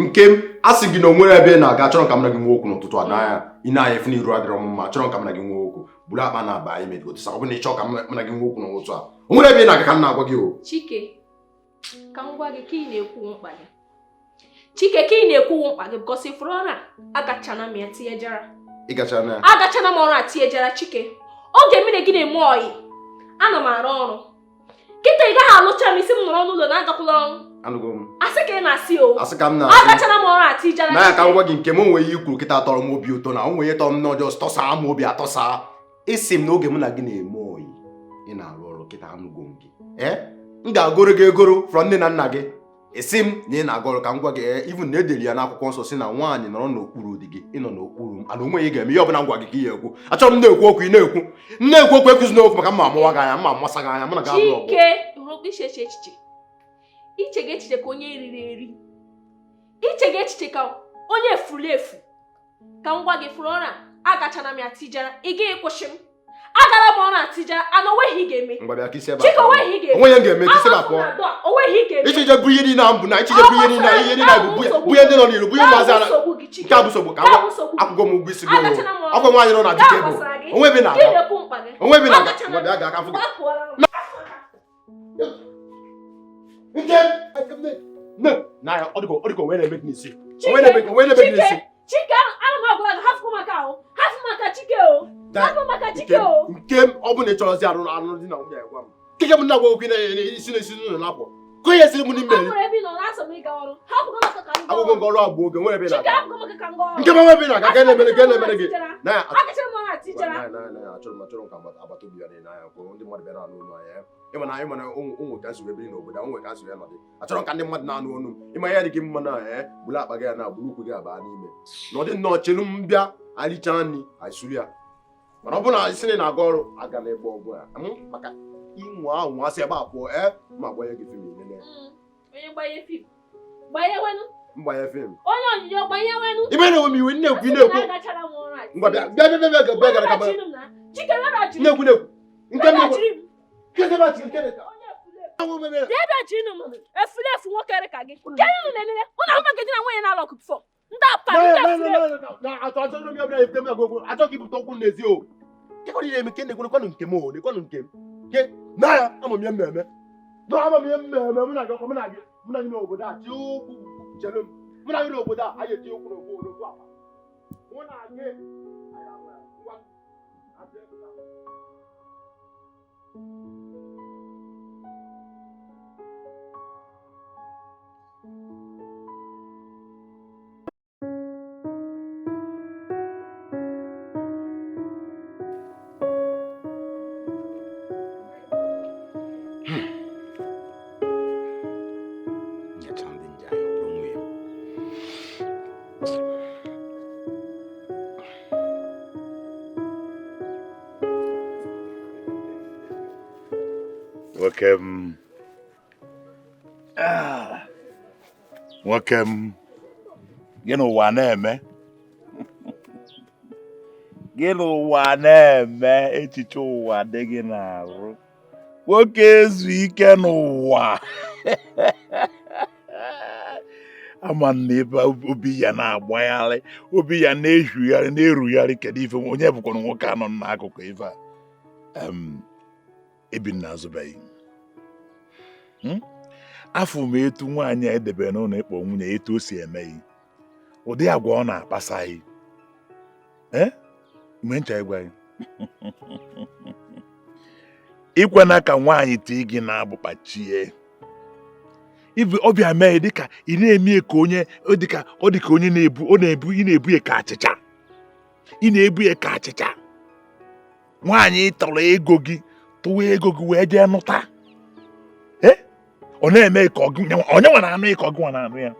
Nkem, asị gị na o nwere ebe na-aga chọrọ ka m na gị nwe okwu n'ụtụtụ a n'anya ị na-anya efu n'iru adịrọ m mma chọrọ ka m na gị nwe okwu buru akpa na-aba ime dị otu sa ọ bụ na ị chọọ ka m na gị nwe okwu n'ụtụtụ a o nwere ebe ị na-aga ka m na-agwa gị o Chike ka m gwa gị ka ị na-ekwu mkpa gị Chike ka ị na-ekwu mkpa gị because ifuru ọrụ a agachana m ya tinyejara agachana m ọrụ a tinyejara Chike oge mmiri gị na-eme oyi ana m arụ ọrụ kịta ị gaghị alụcha m isi m nọrọ n'ụlọ na-agakwụla ọrụ asị ka ị na-asị o agachana m ọrụ a tinyejara na ya ka m gwa gị nke m onwe ihe ikwuru kịta tọrọ m obi ụtọ na o nwere tọrọ m n'ọjọọ tọsaa m obi atọsaa isi m n'oge mụ na gị na-eme oyi ị na-arụ ọrụ kịta anụgo m gị m ga-agoro gị egoro from nne na nna gị esi m na ị na-agọrọ ka m gwa gị even na ederi ya n'akwụkwọ nsọ si na nwaanyị nọrọ n'okpuru di gị ịnọ n'okpuru m ana onwe ya ga-eme ihe ọbụla m gwa gị ka ihe ekwu achọrọ m na-ekwu okwu ị na-ekwu okwu ekụzi n'okwu maka mma amụwa gị anya mma amasị gị anya mụ na gị abụọ iche gị echiche ka onye riri eri iche gị echiche ka onye efuru efu ka m gwa gị furu ọrụ a agachana m ya tijara ị gaghị kwụsị m agara m ọrụ atijara ana onweghị ị ga-eme Chike onweghị ị ga-eme ichije bụ ihe niile mbụ na ichije bụ ihe niile bụ bunye ndị nọ n'iru bunye maazị ala nke a bụ nsogbu ka akwụkwọ m ụgwọ isi gị ọgwọ nwaanyị nọ na dike bụ onwe bi na ngwa ga aka fụ na ọ dịka onwe na-eme gị n'isi Chike ana m agwa gị hafụ maka Chike o nke ọ bụ na ị chọrọzi arụ dị na nwunye gwa m kike m na-agwa okwu isi na-esi n'ụlọ na-apụ ka ihe siri m n'ime akwụkwọ nke ọrụ abụ oge nwere ebe na-aga nke ma nwebe na-aga ka na-emere gị achọrọ m ka agbata obi ya dị n'anya kwụ ndị mmadụ bịara n'ụlọ anya ịmana ụmụ ka nsogbu ebiri n'obodo a nwe ka nsogbu ya nọdị achọrọ ka ndị mmadụ na-anụ ọnụ m ịma ya dị gị mma na buru akpa gị ya na buru ukwu gị abaa n'ime na ọ dị nnọọ chelu m bịa alichaa nri aisuru ya mana ọ bụ na isi na-aga ọrụ aga n'ebe ọgwụ ya maka ịnwe ahụ nwasị ebe a pụọ ma gbanye gị fim ilele mgbanye fim ibe na-enwe m iwe na-ekwu ngwa bịa gara ka na-ekwu efulefu nwoke ka gị ụlọ ahụ dị na nwunye na-alọkụ bifọ achọ ka ibute okwu n'ezi o kekọrọ ihe eme ke na-ekwenụ nke m o nekwenụ nke m ke na ya amam ihe mmemme mụ na gị n'obodo a tie okwu chere m mụ na gị n'obodo a anyị eti okwu n'okwu akpa mụ na gị nwoke m gị n'ụwa na-eme echiche ụwa dị gị n'arụ nwoke ezu ike n'ụwa ama na ebe obi ya na-agbagharị obi ya na-erugharị kedu ife onye bụkwa nwoke anọ n'akụkụ ife a ebi na-azụbeghị afọ m etu nwaanyị a edebere n'ụlọ ịkpọ nwunye etu o si emeghị ụdị agwa ọ na-akpasaghị mgbe ncha ịgwaghị ikwena ka nwaanyị tii gị na-agbụkpachie ọbịa mee dịka ị na-eme ka onye dịka onye na-ebu ya ka achịcha ị na-ebu ya ka achịcha nwaanyị tọrọ ego gị tụwa ego gị wee jee nụta ọ na-eme ka onye nwa na-anụ ya ka ọgụ nwa na-anụ ya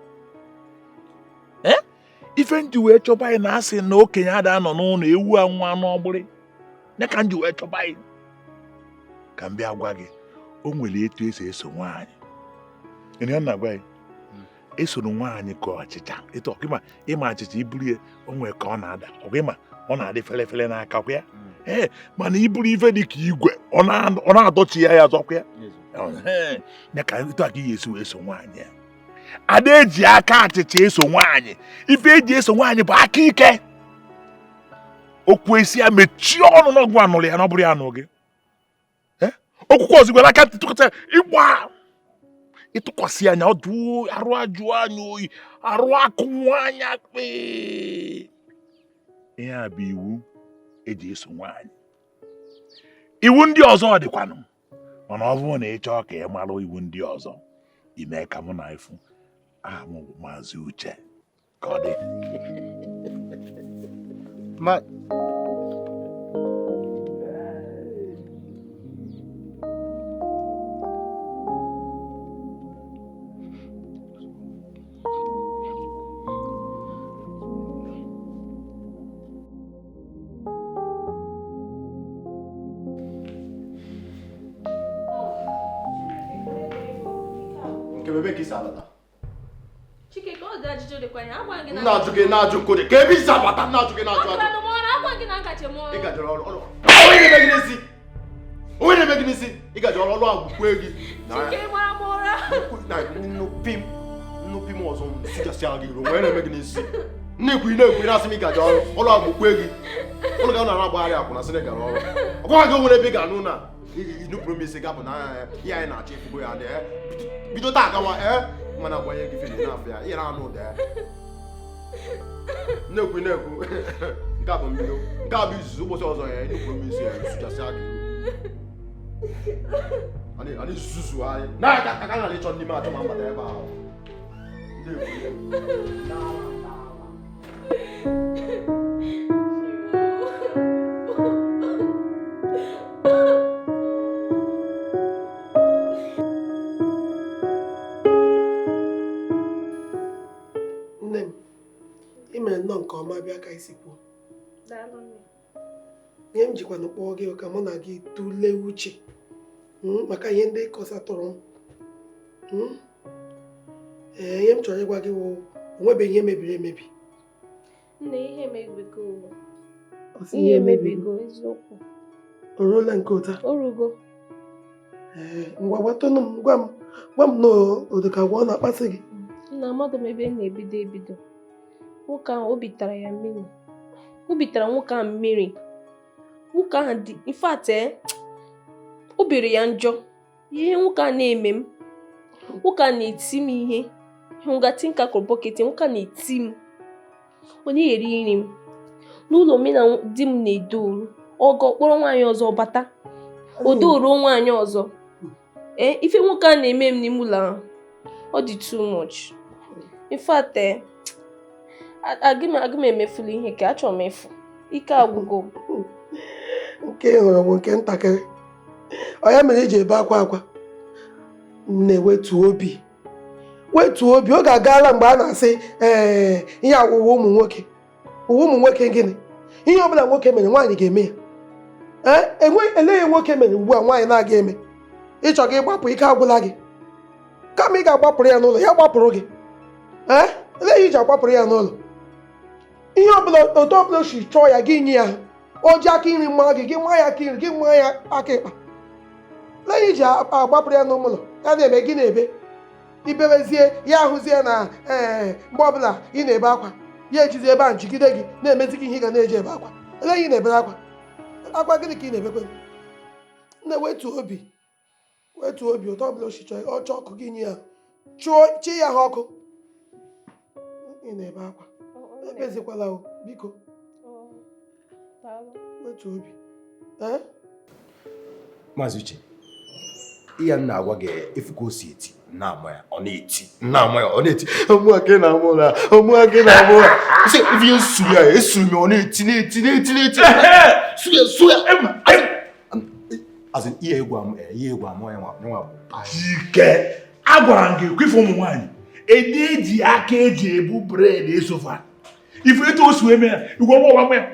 ife nji wee chọba anyị na-asị na okenye ada nọ n'ụlọ ewu anwụ anụ ọgbụrị ya ka nji wee chọba anyị ka m bịa gwa gị o nwere etu esi eso nwaanyị ya na-agwa anyị esoro nwaanyị ka ọchịcha etu ọkịma ịma achịcha iburu ya o nwere ka ọ na-ada ọkịma ọ na-adị fele n'aka kwa ya mana iburu ife dị ka igwe ọ na-adọchi ya azọkwa ya ya ka etu aka ihe eso nwaanyị ya ada eji aka achịcha eso nwaanyị ife eji eso nwaanyị bụ aka ike okwu esi ya mechie ọnụ n'ọgwụ anụrụ ya n'ọbụrụ ya anụ gị okwukwe ozigbo aka tụkọta ịgba ịtụkwasị anya ọdụ arụ ajụ anya oyi arụ akụ nwaanyị akpe ihe a bụ iwu eji eso nwaanyị iwu ndị ọzọ dịkwanụ mana ọ bụrụ na ị chọọ ka ị mara iwu ndị ọzọ ime ka mụ na ifu ahụ bụ Maazị Uche ka ọ dị Bebe ki sabata. Chike ko da jijo de kwanya agwa ngi na. Na juko de. Ke bi sabata na juke na juko. Agwa no mo na agwa ngi na nkache mo. Iga joro olo. Owe ne beginesi. Owe ne beginesi. Iga joro olo agukwu egi. Chike mara mora. No pim ozo sija sia agi ro. Owe ne beginesi. Nekwu na asimi iga joro olo agukwu egi. Olo ga na agba ari akuna Senegal olo. Okwa ga were be ga nu na. You promise ga bu na ya na achi fugo ya de. Bido ta gawa mana gbanye gị fili na afịa ị na-anụ ụda na-ekwu nke a bụ mbido nke a bụ izuzu ụbọchị ọzọ ya ịnụkwuru m isi ya sụchasị aka iru anyị zuzu anyị na-aga ka na ịchọ n'ime achọ ma mbata ebe ahụ nọ nke ọma bịa ka isi kwuo ihe m jikwa n'ụkpọ gị ka mụ na gị tụlee uche maka ihe ndị kọsatụrụ m ihe m chọrọ ịgwa gị wụ onwebeghị ihe mebiri emebi nne ihe emebigo eziokwu o ruola nke ụta orugo ngwa gbatụnụ m gwa m n'odoka gwa ọ na-akpasị gị nna mmadụ m ebe na-ebido nwoke ahụ obi tara ya mmiri obi tara nwoke ahụ mmiri nwoke ahụ dị ifate o biri ya njọ ihe nwoke ahụ na-eme m nwoke ahụ na-eti m ihe ngati nka kọrọ bọketi nwoke ahụ na-eti m onye yeri nri m n'ụlọ mmena di m na-edoru ọgọ kpọrọ nwaanyị ọzọ bata odoruo nwaanyị ọzọ ife nwoke ahụ na-eme m n'ime ụlọ ahụ ọ dị too much ifate agị m emefulu ihe ka achọrọ m efu ike agwụgo nke hụrụ bụ nke ntakịrị ọ ya mere eji ebe akwa na-ewetu obi oge agaala mgbe a na-asị ihe awụwa ụmụ nwoke gịnị ihe ọbụla nwoke mere nwaanyị ga-eme ya eleghị nwoke mere ugbu a nwaanyị na-aga eme ịchọ gị ịgbapụ ike agwụla gị kama ị ga-agbapụrụ ya n'ụlọ ya gbapụrụ gị eleghị iji agbapụrụ ya n'ụlọ ihe ọbụla otu ọbụla o si chọọ ya gị nye ya o ji aka nri mma gị maa ya aka nri gị maa ya aka ịkpa eleghị iji agbapụrụ ya n'ụlọ ya na-eme gị na-ebe ibewezie ya ahụzie na mgbe ọbụla ị na-ebe akwa ya ejizi ebe a njigide gị na-emezi gị ihe ị ga na-eji ebe akwa eleghị ị na-ebere akwa gịnị ka ị na-ebekwe na-ewetu obi otu ọbụla o si chọọ ọ chọọ ọkụ gị nye ya chi ya ha ọkụ ị na-ebe akwa ebezikwala o biko wetu obi Maazị Uche ihe m na-agwa gị efu ka o si eti na-ama ya ọ na-eti ụmụaka na-amụ ya isi ife ihe suru ya esuru m ọ na-eti su ya azị ihe egwu amụ ya nwa Chike agwara m gị ekwefe ụmụ nwaanyị eji aka eji ebu bred esofa ife etu o si eme ya igwe ọgbọgba ya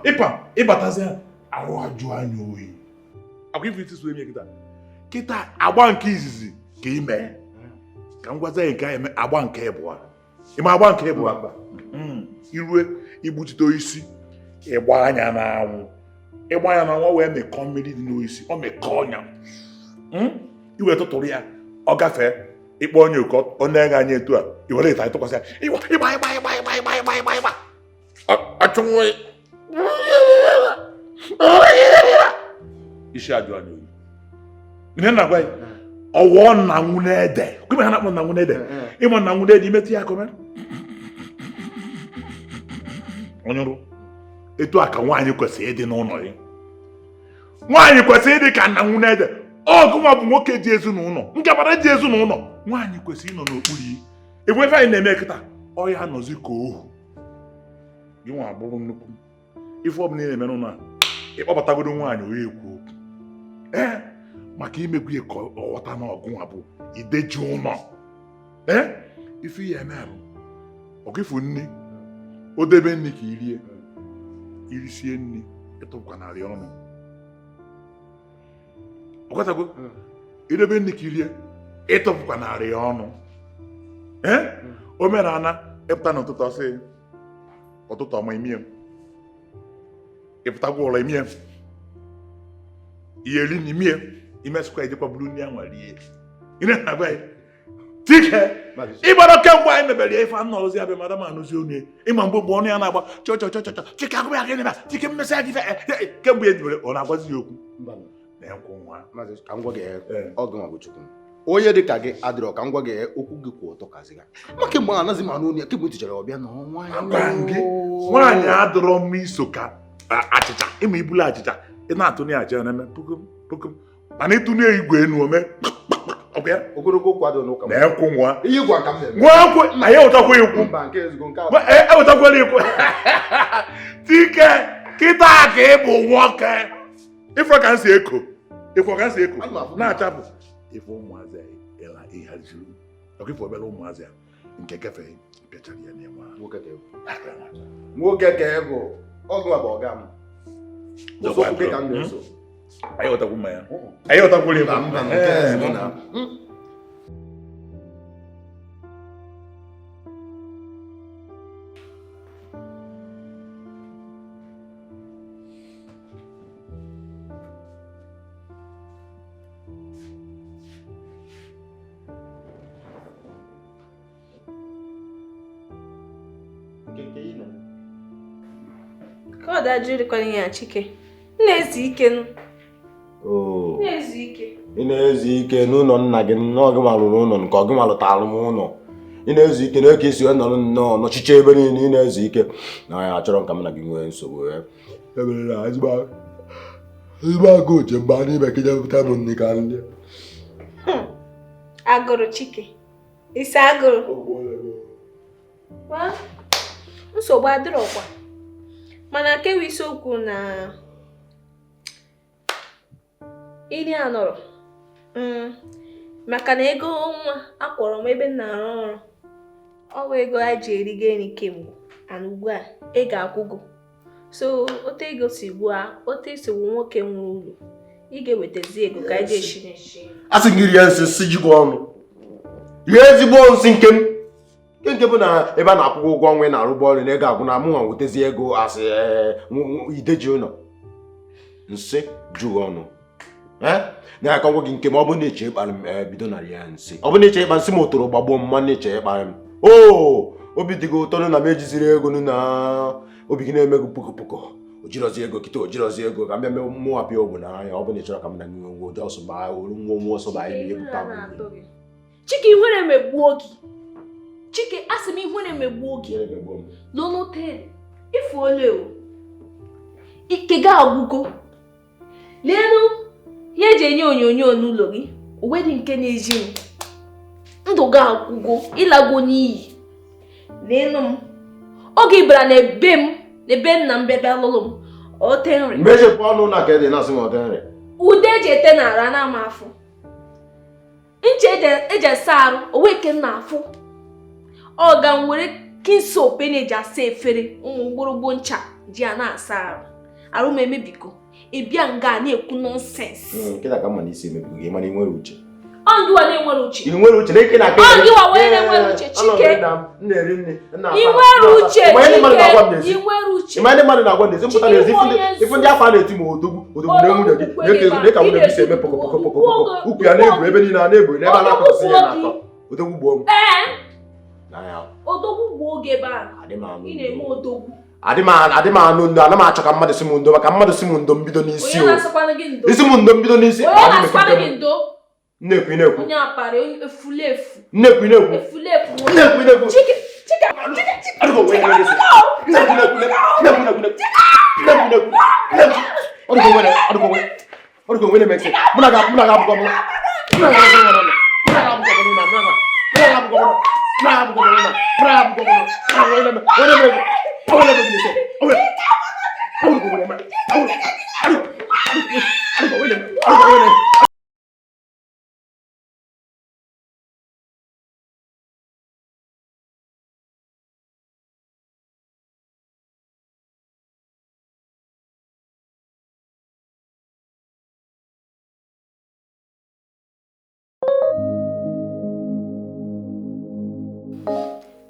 ịpam ịbatazi arụ ajụ anya oyi akwa ife etu so eme kịta agba nke izizi ka ime ka m gwaza ya nke a eme agba nke ịbụa ịma agba nke ịbụa irue igbuchite isi ịgba anya n'anwụ wee mekọọ mmiri dị n'oisi ọ mekọọ ọnya iwe tụtụrụ ya ọ gafee ịkpọ onye ụkọ onye ga anya etu a iwere ịta ịtụkwasị ya ịgba achụnwe isi ajụ anya oyi ihe na-agwa ya ọwọ nna nwune ede kwebe ha na-akpọ nna nwune ede ịma nna nwune ede imetụ ya kọme onyụrụ etu a ka nwaanyị kwesịrị ịdị n'ụlọ ya nwaanyị kwesịrị ịdị ka nna nwune ede ọgụnwa bụ nwoke ji ezinụlọ nkebara ji ezinụlọ nwaanyị kwesịrị ịnọ n'okpuru ya ebe ife anyị na-eme kịta ọya nọzi ka ohu gị nwa bụrụ nnukwu ife ọbụla ị na-eme n'ụlọ a ịkpọbatagodo nwaanyị onye ekwu okwu maka imegwu ya ka ọghọta na ọgụnwa bụ ideji ụlọ ife ihe eme bụ ọgịfụ nri o debe nri ka irie irisie nri ịtụkwanarị ọnụ ọgọtago idebe nri ka irie ịtụpụkwanarị ya ọnụ omenala ịpụta n'ụtụtụ ọsị ụtụtụ ọma imie ịpụtagwa ụlọ imie ihe eri na imie imesịkwa ejekwa buru nri anwa rie ine na-agwa ya Tike ịgbara kemgbe anyị mebere ya ife anụ ọrụzi abịa madam anụzi onye ịma mgbe ọnụ ya na-agba chọchọchọchọ Tike agụba ya gịnị Tike mmesị ya gị kemgbe e jibere ọ na-agwazi ya okwu na-ekwu nwa ka m gwa gị ọgụ nwa bụ Chukwu onye dị ka gị adịrọ ka m gwa gị okwu gị kwụ ọtọ kazi gị maka mgbe anaghịzi m anụ onye kemgbe tichara ọbịa na nwaanyị adịrọ mma iso ka achịcha ịma ibulu achịcha ị na-atụnye aja na-eme pukum mana ịtụnye igwe enu ome ogologo kwado n'ụka na-ekwu nwa ihe gwa ka m nwa ekwe anyị ewetakwa ikwu ewetakwala ikwu Tike kịta ka ị bụ nwoke ifo ka m si eko na-achapụ ife ụmụazị ịla ịhaziri ọkịfọ obere ụmụazị nke gefe pịachara ya n'enwe nwoke ka ego ọgụ bụ ọga m ụzọ ka m na-eso anyị wetakwu mmanya anyị wetakwala ikwu ka ọ dajụrịkwana ya Chike na-ezu ike ị na-ezu ike n'ụlọ nna gị n'ọgị malụrụ ụlọ nke ọgị malụtalụ m ụlọ ị na-ezu ike n'oke isi wee nọrọ nnọọ nọchiche ebe niile ị na-ezu ike na ya achọrọ ka m na gị nwee nsogbu ebere na ezigbo agụ oche mgbe a n'ime ka jepụta m nri ka nri agụrụ Chike isi agụrụ nsogbu adịrọkwa mana kewa isiokwu na iri anọrọ maka na ego nwa akwọrọ m ebe m na-arụ ọrụ ọwa ego a ji erigo nri kemgbe ana ugbu a ị ga-akwụgo so otu ego si gbua otu esi wu nwoke nwere uru ị ga-ewetazi ego ka eji eshiri a sị gị rie nsị si jikwa ọnụ rie ezigbo nsị nke bụ na ebe a na-akwụkwọ ụgwọ ọnwa ị na-arụba ọrụ na ego agwụ na mụnwa nwetezi ego asị ideji ụlọ nsị jụghị ọnụ na aka ngwa gị nke ma ọ bụ na-eche ịkparị m bido narị ya nsị ọ bụ na-eche ịkpa nsị m toro gbagbuo mma na-eche ịkparị m obi dị gị ụtọ na m ejiziri ego na obi gị na-eme gị puku ojirozi ego kịta ojirozi ego ka m bịa mụ apịa ogbu n'anya ọ bụ na ị chọrọ ka m na gị nwe ụjọ ọsọ olu nwa ọsọ anyị na-ebụta Chike ihere megbuo gị Chike asị m ihere megbuo gị n'ọnụte ifuole ike ga-agwụgo leenu ihe eji enye onyonyo n'ụlọ gị uwe dị nke na-eji m ndụ ga-agwụgo ịlago n'iyi leenu m oge ịbara n'ebe nna m bịa lụrụ m ote nri mejepụ ọnụ na ka ede na-asị m ote nri ude eji ete n'ara na ama afụ ncha eji asa arụ owe ke m na-afụ ọ ga m were kinsope na-eji asa efere ụmụ mgbụrụgbo ncha ji a na-asa arụ m emebigo ịbịa nga na-ekwu nọnsens nkịta ka mma n'isi emebigo gị mana ị nwere uche ọngịwa na-enwere uche ị nwere uche na ike na-aka ọngịwa wee na-enwere uche Chike ị nwere uche Chike ị nwere uche ịma ndị mmadụ na-agwa n'ezi mpụta n'ezi ifu ndị afọ a na-eti ma odogwu na nwunye gị na-eke ka nwunye gị si eme pokopokopokopoko ukwu ya na-ebu ebe niile a na-ebu n'ebe a na-akọsị ya na-atọ odogwu gbuo m. Odogwu gbuo oge ebe a. Ị na-eme odogwu. Adị m anụ ndo, ana m achọ ka mmadụ si m ndo maka mmadụ si m ndo mbido n'isi o. Onye na-asịkwana gị ndo? Isi m ndo mbido n'isi. Onye na-asịkwana gị ndo? Nnekwu. Onye apara efulefu. Nnekwu. Efulefu. Chike. Adugo wele wele. Nnekwu. Adugo wele mexe. Muna ga bugo mo.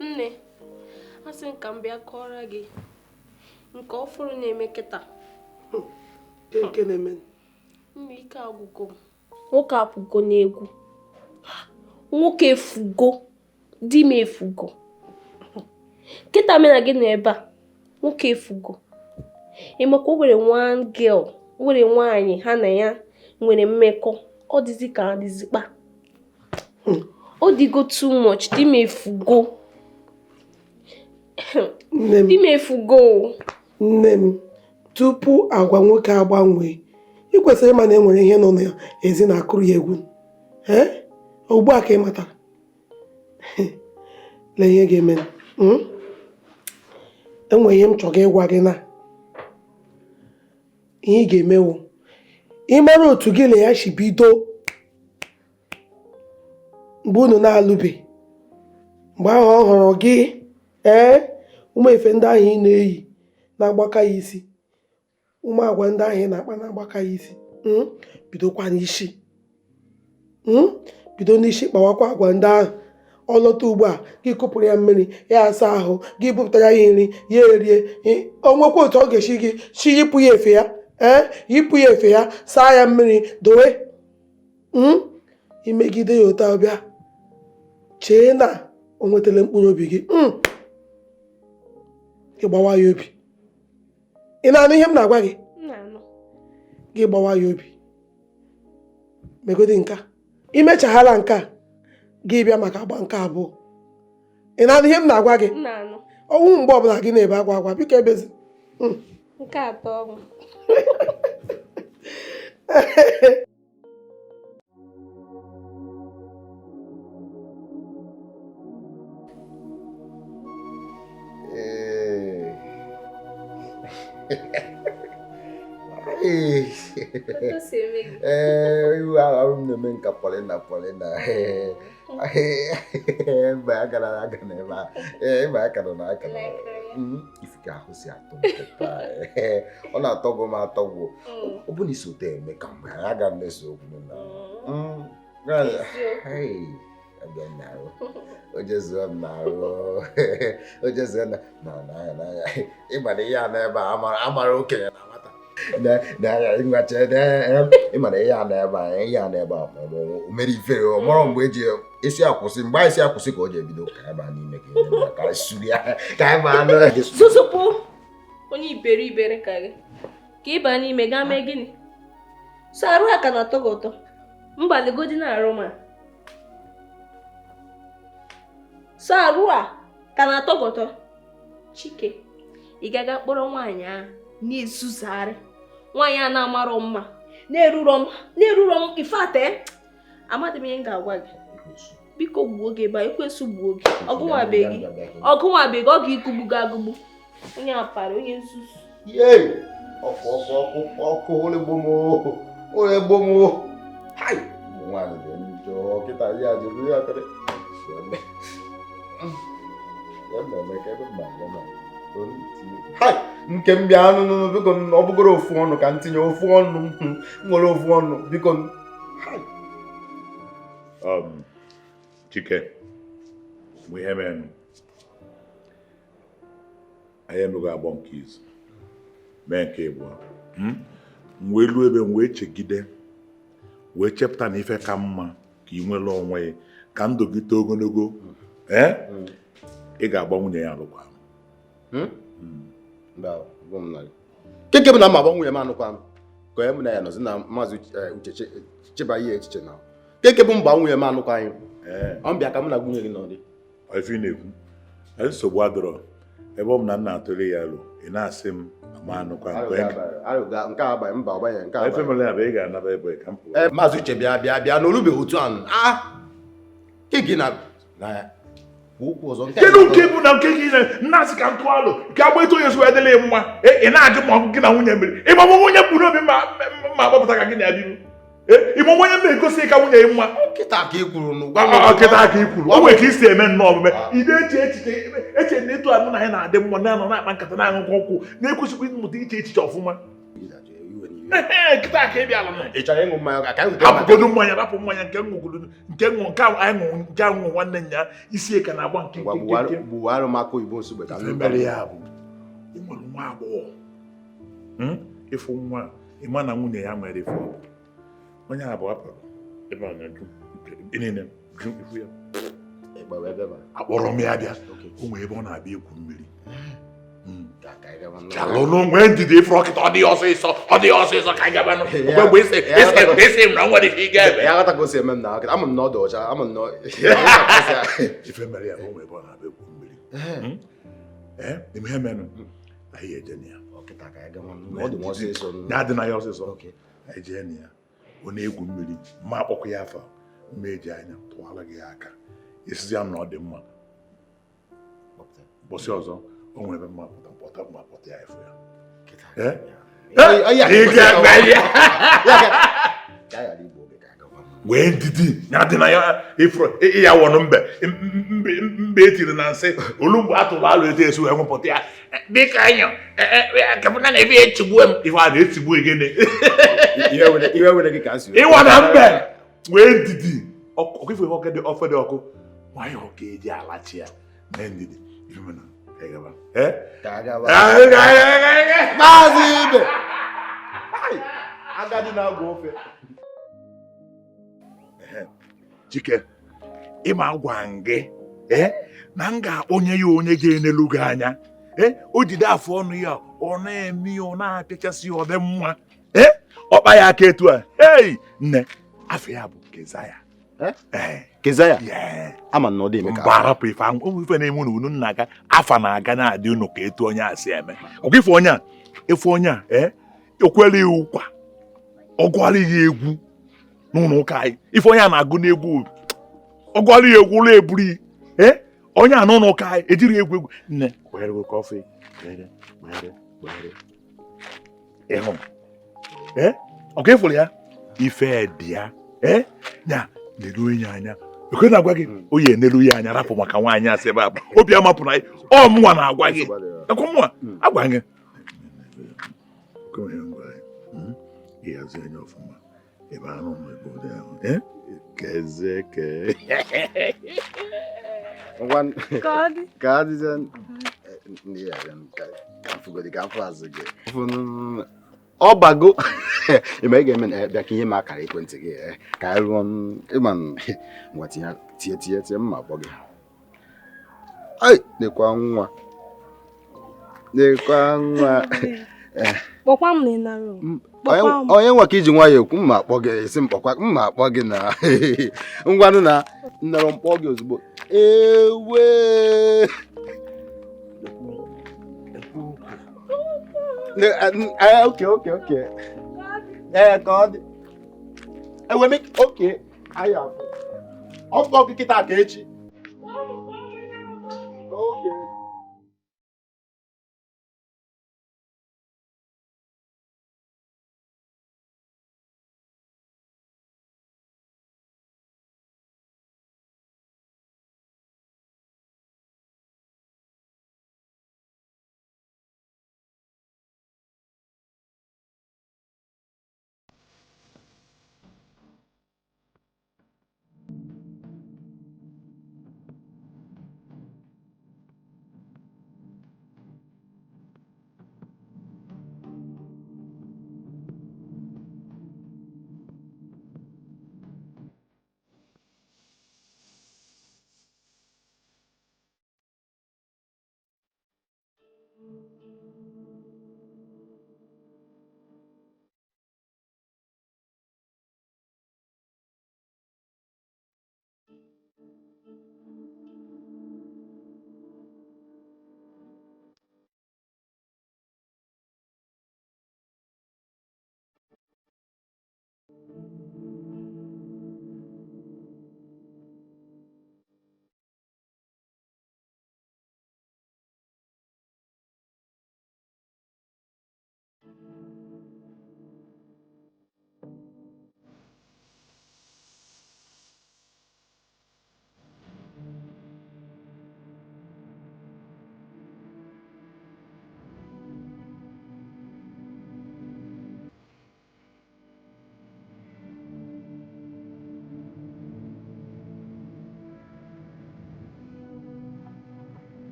Nne, asị m ka m bịa kọọrọ gị nke ọfụrụ na-eme kịta. Nke na-eme? Mma ike agwụgo m. Nwoke apụgo n'egwu. Nwoke efugo. Di m efugo. Kịta mena gị nọ ebe a. Nwoke efugo. Ị makwa o nwere one girl, o nwere nwaanyị ha na ya nwere mmekọ. Ọ dịzi ka ha dịzikpa. Ọ dịgo too much. Di m efugo. Di m efugo. Nne m, tupu agwa nwoke agbanwee, ị kwesịrị ịma na enwere ihe nọ n'ezi na-akụrụ ya egwu. Ugbu a ka ị matara. Lee ihe ga-eme. Enwere ihe m chọrọ ịgwa gị na ihe ị ga-emewo. Ị mara otu gị na ya si bido mgbe unu na-alụbe. Mgbe ahụ ọ hụrụ gị, ụmụ efe ndị ahụ ị na-eyi na-agbaka ya isi, ụmụ agwa ndị ahụ ị na-akpa na-agbaka ya isi, bidokwa n'isi. Bido n'isi kpawakwa agwa ndị ahụ. Ọ lọta ugbu a, gị kụpụrụ ya mmiri, ya asa ahụ, gị bupụtara ya nri, ya erie. O nwekwa otu ọ ga-esi gị chi yipụ ya efe ya, yipụ ya efe ya, saa ya mmiri, dowe. Imegide ya otu ọbịa, chee na o nwetara mkpụrụ obi gị. Gị gbawa ya obi. Ị na-anụ ihe m na-agwa gị? Gị gbawa ya obi. Megodi nka. Imechaghala nke a, gị bịa maka agba nke abụọ. Ị na-anụ ihe m na-agwa gị? Ọnwụ mgbe ọbụla gị na-ebe akwa biko ebezi. Nke atọ bụ iwu ahụ m na-eme nka polina mgbe a gara aga n'ebe a mgbe aka nọ n'aka ifike ahụ si atọ ọ na-atọgbu m atọgbu. Ọ bụ na isote eme ka mgbe a ga na-eso okwu ojezuo m na-arụ ojezuo na ịmara ihe a n'ebe a amara okenye na nwata ịmara ihe a n'ebe a ihe a n'ebe a o mere ifere ọ mụrụ mgbe eji isi akwụsị mgbe isi akwụsị ka o ji ebido ka ebe a n'ime ka suri ya ka ebe anụ susupụ onye iberibe ka gị ka ịba n'ime gaa mee gịnị? So arụ a ka na-atọ gị ụtọ mgbaligodi na-arụ ma so arụ a ka na-atọ gị ụtọ. Chike, ị gaga kpọrọ nwaanyị ahụ na-ezuzarị, nwaanyị a na-amarọ mma, na-eruro m ifate. Amadị m ihe m ga-agwa gị. Biko gbuo oge ebe a, ekwensu gbuo oge. Ọgụnwabeghị ọ ga-ikugbu gị agụgbu. Onye apara, onye nzuzu. ọkụ ole gbomo hai nwaanyị dị njọ kịta ya jụrụ ya akịrị hai nke m bịa anụ biko ọ bụgoro ofu ọnụ ka m tinye ofu ọnụ nwere ofu ọnụ biko hai Chike mgbe ihe mere anyị emeghị agbọ nke izu mee nke ịbụọ m wee luo ebe m wee chegide wee chepụta na ife ka mma ka ị nwere onwe ka ndụ gị too ogologo ị ga-agba nwunye ya alụkwaghị keke m na mma agba nwunye m anụkwa m ka onye mụ na ya nọzi na maazị Uche cheba ihe echiche na keke bụ mgba nwunye m anụkwa anyị ọ bịa ka mụ na nwunye gị nọ dị ife na-ekwu nsogbu adọrọ ebe ọ m na nna atụle ya alụ ị na-asị m ama anụkwa nke a agbaghị mba ọgbanye nke a efe mere ya bụ ị ga-anaba ebe ka m pụọ maazị Uche bịa na olubeghị otu ahụ gị na okwu ọzọ kedu nke bụ na nke gị na-asị ka ntụ alụ nke agba etu onye so edele mma ị na-ajụ ma ọgụ gị na nwunye mere ịma m onye kpuru obi ma agbapụta ka gị na ya biru ịma onye m egosi ka nwunye mma kịta ka ị kwuru kịta ka ị kwuru o nwere ka i si eme nnọọ omume ide eche na etu anụ na anyị na-adị mma na-anọ na-akpa nkata na-aṅụkọ ọkwụ na-ekwesịkwa ịmụta iche echiche ọfụma kịta ka ị bịala ị chọrọ ịṅụ mmanya ka anyị hapụgodu mmanya rapụ mmanya nke ṅụgoro nke anyị ṅụrụ nke aṅụ nwanne nya isi ka na-agba nke gbuwarụ m aka oyibo nsogbe ka mere ya bụ ị nwere nwa agbọghọ ịfụ nwa ịma na nwunye ya nwere ife onye abụọ apụrụ ebe a na-ajụ niile jụ ifu ya akpọrọ m ya bịa o nwere ebe ọ na-abịa egwu mmiri chalụnụ nwee ndidi ịfụrụ ọkịta ọ dịghị ọsịsọ ka anyị gabanụ mgbe isi m na nwere ife ị ga-ebe ya ghọta ka o si eme m na ama m na ọ dị ọcha ama m na ife mere ya na o nwere ebe ọ na-abịa egwu mmiri ime ihe menụ anyị eje na ya ya dị na ya ọsịsọ anyị jee na ya ọ na-egwu mmiri mma akpọkọ ya afa mma eji anya tụwara gị aka isizi ya na ọ dị mma ụbọchị ọzọ o nwere ebe mma pụta ya efu ya wee ndidi ya dị na ya ifuru ya wọnụ mbe etiri na nsị olu mgbe a tụrụ alụ eto esi wee nwepụta ya dịka anyọ kapụta na ebe echigbuo m ife a na-etigbu egene ịwa na mbe wee ndidi ọkụife ofe dị ọkụ nwayọọ ka eji alachi ya mee ndidi maazị ibe agadi na-agwa ofe Chike ịma gwa gị na m ga-akpọnye ya onye ga-enelu gị anya o jide afọ ọnụ ya ọ na-eme ya ọ na-apịachasị ya ọ dị mma ọkpa ya aka etu a nne afọ ya bụ Kezaya ama na ọ dị eme ka mgbarapụ ife na-eme unu nna aga afa na-aga na-adị unu ka etu onye a si eme ọkwa ife onye a ekwere ya ụkwa ọ gwara ya egwu n'ụlọ ụka anyị ife onye a na-agụ n'egwu ọ gwara ya egwu ụlọ eburu onye a n'ụlọ ụka anyị ejiri egwu nne gbere kọfị ịhụ ọka ịfụrụ ya ife dị ya ya na-eru enyi anya ekwe na-agwa gị onye enelu ya anya rapụ maka nwaanyị asị ebe a obi amapụ na ọ mụnwa na-agwa gị ekwe mụnwa agwa gị ịhazi anya ọfụma ebe anụ n'obodo ahụ kezeke ka adịzie ka mfụ azụ gị ọ bago ime ị ga-eme bịa ka ihe m akara ekwentị gị ka anyị rụọ ịma ngwa tie mma akpọ gị nekwa nwa kpọkwa m na ịnara onye nwa ka iji nwa ya ekwu mma akpọ gị esi mma akpọ gị na ngwanụ na nnọrọ mkpọ gị ozugbo ewe okay ka ọ dị enwe m oke aya ọkpọ gị kịta ka echi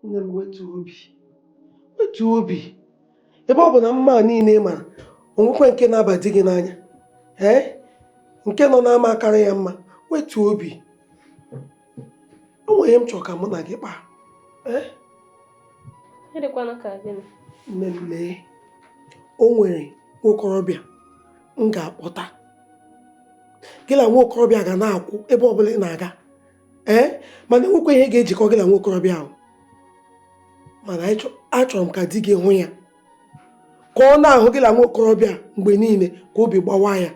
nne m wetu obi ebe ọ bụ na mma niile ma onwekwe nke na-aba di gị n'anya nke nọ n'ama akarị ya mma wetu obi. O nwere m chọrọ ka mụ na gị kpaa. Nne m lee, o nwere nwokorobịa m ga-akpọta gị na nwokorobịa ga na-akwụ ebe ọbụla ị na-aga mana enwekwa ihe ga-ejikọ gị na nwokorobịa ahụ. Mana achọrọ m ka di gị hụ ya ka ọ na-ahụ gị na nwokorobịa mgbe niile ka obi gbawa ya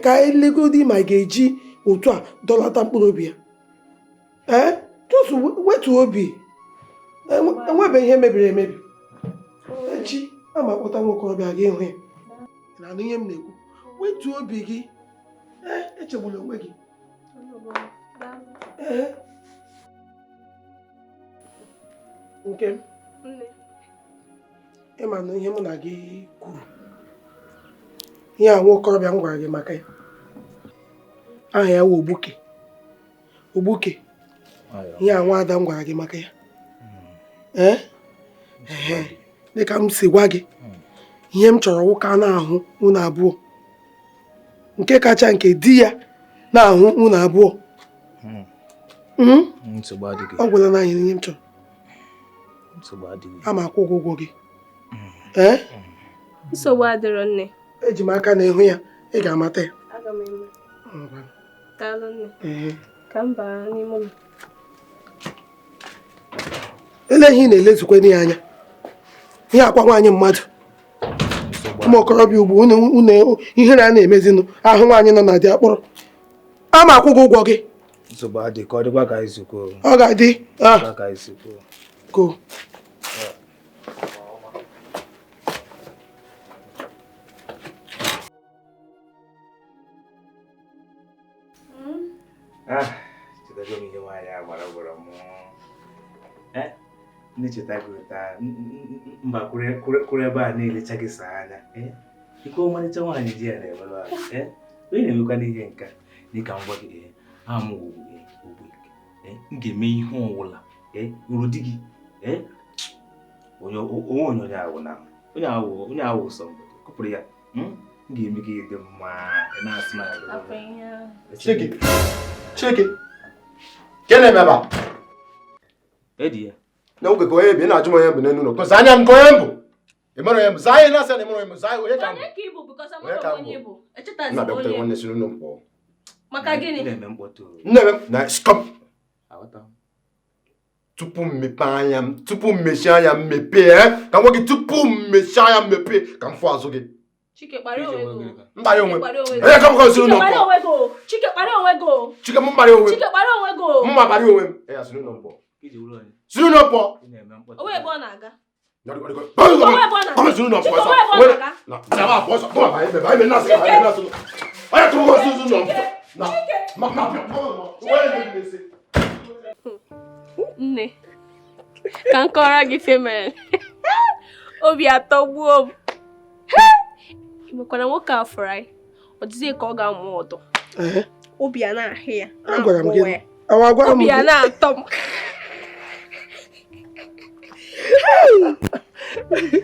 ka elegodi ma ga-eji otu a dọlata mkpụrụ obi ya. Just wetu obi. Enwebe ihe mebiri emebi. Echi ama akpọta nwokorobịa gị hụ ya na anụ ihe m na-ekwu. Wetu obi gị. Echegbula onwe gị. Nke m ịma na ihe mụ na gị kwuru ihe a nwokorobịa m gwara gị maka ya aha ya wụ Ogbuke. Ihe a nwa ada m gwara gị maka ya dịka m si gwa gị ihe m chọrọ nwoke a na-ahụ unu abụọ nke kacha nke di ya na-ahụ unu abụọ. Ọ gwara na ihe m chọrọ ama akwụ ụgwọ gị. Nsogbu adịrọ nne. Eji m aka na ịhụ ya ị ga-amata ya. Aga m eme. Daalụ nne. Ka m baa n'ime ụlọ. Ele ihe ị na-elezukwe n'ihe anya ihe akwa nwaanyị mmadụ ụmụ okorobịa ugbu unu ihere a na-emezinụ ahụ nwaanyị nọ na di akpọrọ ama akwụ gị ụgwọ gị. Ọ ga-adị go. Ndị cheta gị taa mba kwuru ebe a na-elecha gị saa anya ike ọmarịcha nwaanyị di ya na-emerụ ahụ onye na-emekwa n'ihe nka dịka ngwa gị amụ ogbu m ga-eme ihe ọwụla uru di gị onye awụ sọ kụpụrụ ya m ga-eme gị dị mma na-asị na Chike gịnị mebe edi ya na oge ka onye bi na-ajụ m onye bụ n'elu ụlọ kọsa anya m ka onye mbụ ịmara onye mbụ zaa ihe na-asị na ịmara onye mbụ zaa onye ka mbụ nna bịakwutere nwanne si n'ụlọ mkpọ maka gịnị na-eme mkpọtụ nne m na stop tupu m mepee anya m tupu m mechie anya m mepee ka nwa gị tupu m mechie anya m mepee ka m fụ azụ gị mkparị onwe m onye ka m kọsiri ụlọ mkpọ Chike m mkparị onwe m mma kparị onwe m ya si n'ụlọ mkpọ si n'ụlọ mkpọ onwe ebe ọ na-aga nne ka m kọrọ gị femel obi atọgbuo m imekwana nwoke a fụrụ anyị ọ dịzie ka ọ ga-amụ ọdọ obi a na-ahụ ya obi a na-atọ m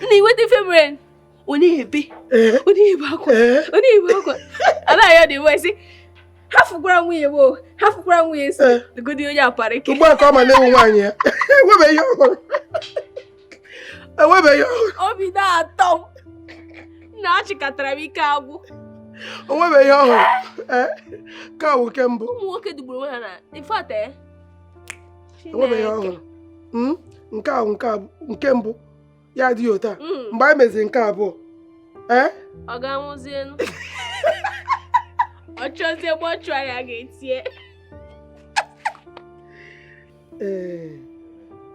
na iweta femel onye ebe akwa anaghị ya dị mma isi hafụkwara nwunye m hafụkwara nwunye si dịgodi onye apara ike ugbu a ka ọ ma na-ewu nwaanyị ya enwebeghị ihe ọhụrụ obi na-atọ m na achịkọtara m ike agwụ onwebeghị ihe ọhụrụ ka awụ nke mbụ ụmụ nwoke dugburu onwe ha na ifate enwebeghị ihe ọhụrụ nke ahụ nke mbụ ya adịghị otu a mgbe anyị meziri nke abụọ ọ ga-anwụzienu ọ chọzie ebe ọ chụọ ya ga-etie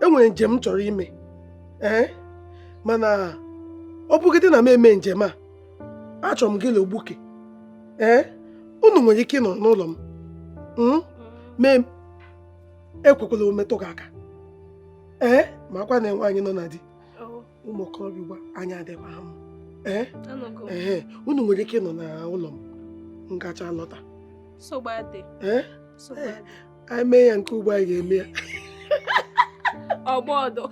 enwere njem m chọrọ ime mana ọ bụgide na m eme njem a achọrọ m gị na Ogbuke unu nwere ike ịnọ n'ụlọ m mee ekwekwala ometụ gị aka ma akwa na nwaanyị nọ na di ụmụ okorobịa ugbu anya adịkwa ha mma unu nwere ike ịnọ n'ụlọ m ngacha lọta anyị mee ya nke ugbu anyị ga-eme ya ọgbọdọ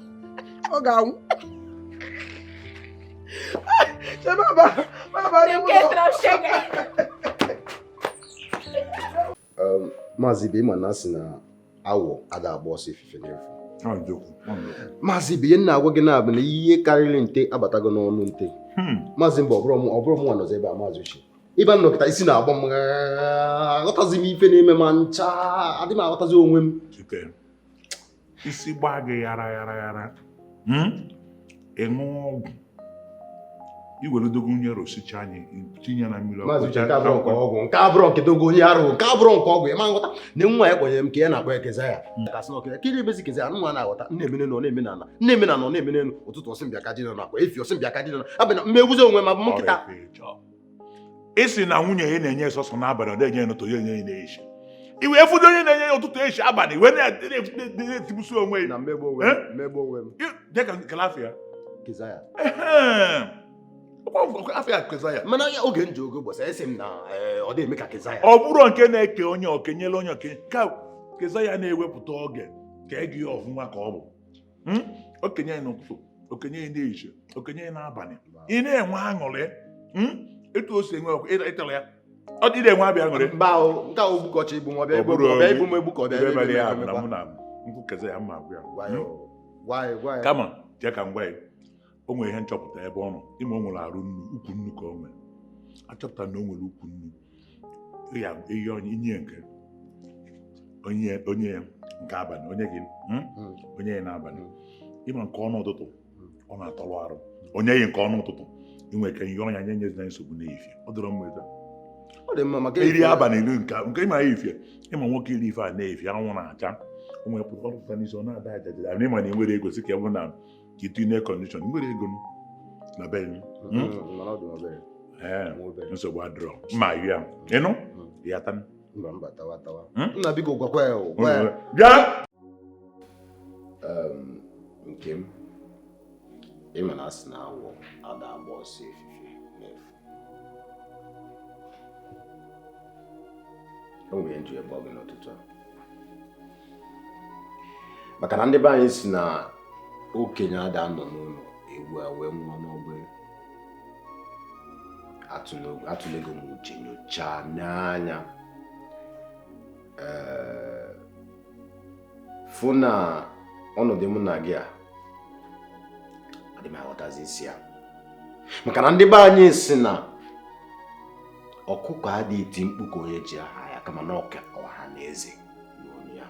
ọ ga-anwụ Maazị Ibe ịma na asị na awọ ada agba ọsọ ifufe n'efu. Maazị Ibe ihe nna agwa gị na-abụ na ihe karịrị nte abatago n'ọnụ nte. Maazị Mba ọ bụrụ m nwa nọzọ ebe a Maazị Uche. Ibe m nọkịta isi na-agba m aghọtazi m ife na-eme ma ncha adị m aghọtazi onwe m. Isi gbaa gị yara ịṅụ ọgwụ iwere dogonye rosicha anyị tinye na mmiri Maazị Uche nke abụrụ nke dogonye arụ nke abụrụ nke ọgwụ ịma nghọta na nwa ya kpọnyere m ka ya na-akpọ ekeza ya kasị na ọkịda kiri ebezi keza ya nwa na-aghọta na-emene nọ na-eme na na-eme na nọ na-emene elu ụtụtụ ọsịmbịa ka dịnọ nakwa efi ọsịmbịa ka dịnọ abịa mmegbuzi onwe ma m nkịta isi na nwunye ya na-enye sọsọ n'abalị ọ na-enye n'ụtụ ya enye na-echi iwe efudo onye na-enye ya ụtụtụ echi abalị wee na-etibusi onwe ya na mmegbu onwe m dịka nkele afọ ya keza ya afọ ya keza ya mana oge nji oge ụbọchị esi m na ọ dị eme ka keza ya ọ bụrụ nke na-eke onye okenyela onye okenye ka keza ya na-ewepụta oge ka ege ya ọfụma ka ọ bụ okenye ya n'ụtụtụ okenye ya na-ehiche okenye ya n'abalị ị na-enwe aṅụrị etu o si enwe ịtara ya ọ dị na-enwe abịa aṅụrị mba ahụ nke ahụ ogbukọcha igbu m ọbịa igbu m egbu ka ọbịa nkwu keza ya mma agwụ ya kama jee ka m gwa ya o nwere ihe nchọpụta ebe ọ nọ ịma o nwere arụ nnu ukwu nnu ka o nwere achọpụta na o nwere ukwu nnu ya ihe onye inye nke onye nke abalị onye gị onye ya n'abalị ịma nke ọnụ ụtụtụ ọ na-atọrọ arụ onye yi nke ọnụ ụtụtụ inwe ike ihe ọnya nye nyezi na nsogbu n'efie ọ dịrọ mma etu ọ dị mma maka iri abalị iri nke ịma ya efie ịma nwoke iri ife a na-efi anwụ na-acha o nwere pụta n'isi ọ na-ada ajaja na ịma na ị nwere ego si ka ebe na itu ine kọndishọn nwere ego na be nsogbu adịrọ mma ya ịnụ ya ta nna biko gwakwa ya bịa nke m ịma na asị na awọ ada agba ọsọ efife n'efu o nwere nju ebe ọ gị n'ụtụtụ a maka na ndị be anyị si na okenye ada nọ n'ụlọ egwu a wee nwụọ n'ogbe atụlego m uche nyochaa n'anya fụ na ọnọdụ mụ na gị a adị m aghọtazi isi ya maka na ndị be anyị si na ọkụkọ adịghị eti mkpu ka onye ji aha ya kama na ọha na eze n'onu ya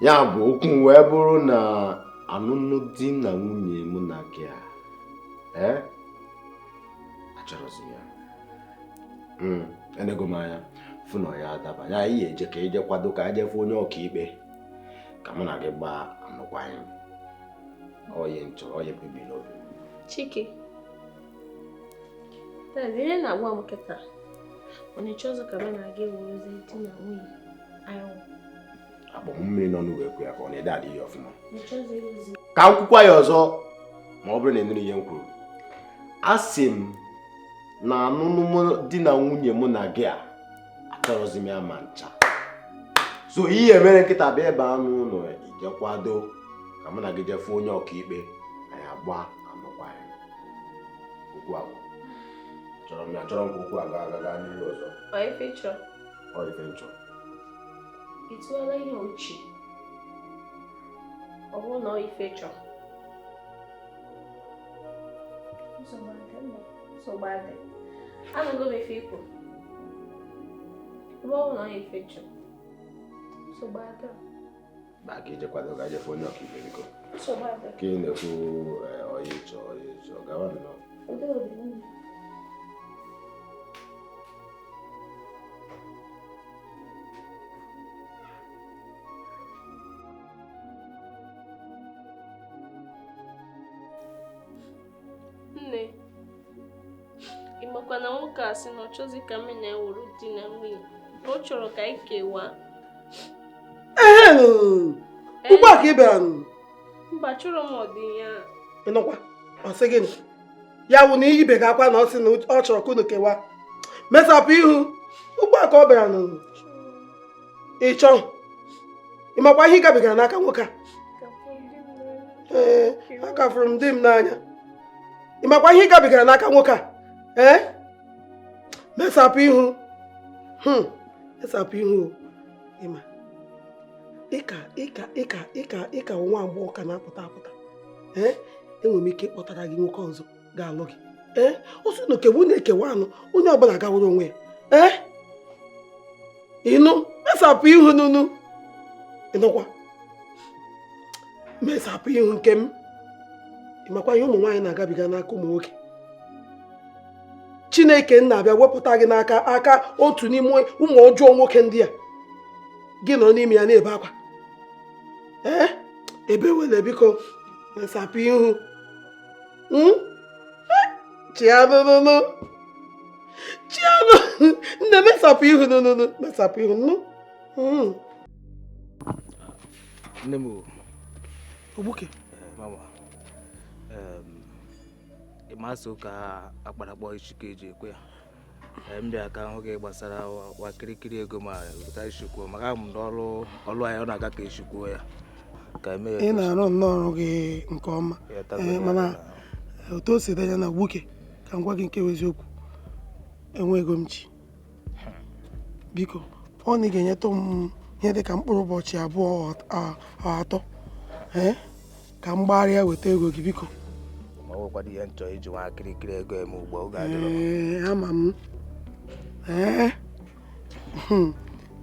ya bụ okwu wee bụrụ na anụnụ di na nwunye mụ na gị a achọrọzi ya enego m anya fụ na ya adaba ya ihe eje ka eje kwado ka eje fụ onye ọkaikpe ka mụ na gị gbaa anụkwaghị oye nchọrọ oye mkpebi n'obi Chike ihe na-agwa m kịta ọ na-eche ọzọ ka be na-aga ewerezi di na nwunye anyị akpọ mmiri nọ n'ugwu ekwe ya ka ọ na-ede adịghị ọfụma ka m kwukwa ya ọzọ ma ọ bụrụ na enere ihe m kwuru asị m na anụnụ di na nwunye mụ na gị a achọrọzi m ya ma ncha so ihe mere nkịta bịa ebe anụ ụlọ ije kwado ka mụ na gị jefu onye ọkaikpe anyị agba anụkwaghị okwu agwa achọrọ m ka okwu aga n'ihu ọzọ ife nchọ ị tụọla ihe ochie ọ bụrụ na ife chọrọ nsogbu adị anụgo m ife ikwu ebe ọ bụrụ na ife chọrọ nsogbu adị ba ka ije kwado ga jefu onye ọkaikpe biko nsogbu adị ka ị na-ekwu onye ịchọ gawa nnọọ nne ịmakwa na nwoke a sị na ọ chọzi ka mmiri na-ewuru di na nwunye na ọ chọrọ ka anyị kewaa ugbu a ka ị bịara mba chọrọ m ọdịnya ịnụkwa ọ sị gịnị ya wụ na ibe ga akwa na ọ sị na ọ chọrọ ka unu kewaa mesapụ ihu ugbu a ka ọ bịara ịchọ ị makwa ihe ị gabigara n'aka nwoke a ee akafụrụ m di m n'anya ị makwa ihe ị gabigara n'aka nwoke a mesapụ ihu mesapụ ihu ịma ịka nwa agbọghọ ka na-apụta apụta enwere m ike ịkpọtara gị nwoke ọzọ ga-alụ gị osi na okewu na-ekewa anụ onye ọbụla gawara onwe ya ịnụ mesapụ ihu nunu ịnụkwa mesapụ ihu nke m ịmakwa ihe ụmụ nwaanyị na-agabiga n'aka ụmụ nwoke Chineke na-abịa wepụta gị n'aka aka otu n'ime ụmụ ọjọọ nwoke ndị a gị nọ n'ime ya na-ebe akwa ebe wele biko mesapụ ihu chianụnụnụ nne mesapụ ihu nụnụnụ mesapụ ihu nụ nne m ogbuke mama ịmasị ka akparakpọ ichike eji ekwe ya m bịa ka ahụ gị gbasara wa kirikiri ego ma weta ishikwuo maka m n'ọrụ anyị ọ na-aga ka eshikwuo ya ka eme ị na-arụ nnọọ ọrụ gị nke ọma mana otu o si dị anya na gbuke ka m gwa gị nke eziokwu enweghị m ji biko ọ na ị ga-enyetụ m ihe dị ka mkpụrụ ụbọchị abụọ atọ ka m gbagharịa weta ego gị biko ma ọ nwekwara ihe nchọ iji nwa kirikiri ego eme ugbo oge ama m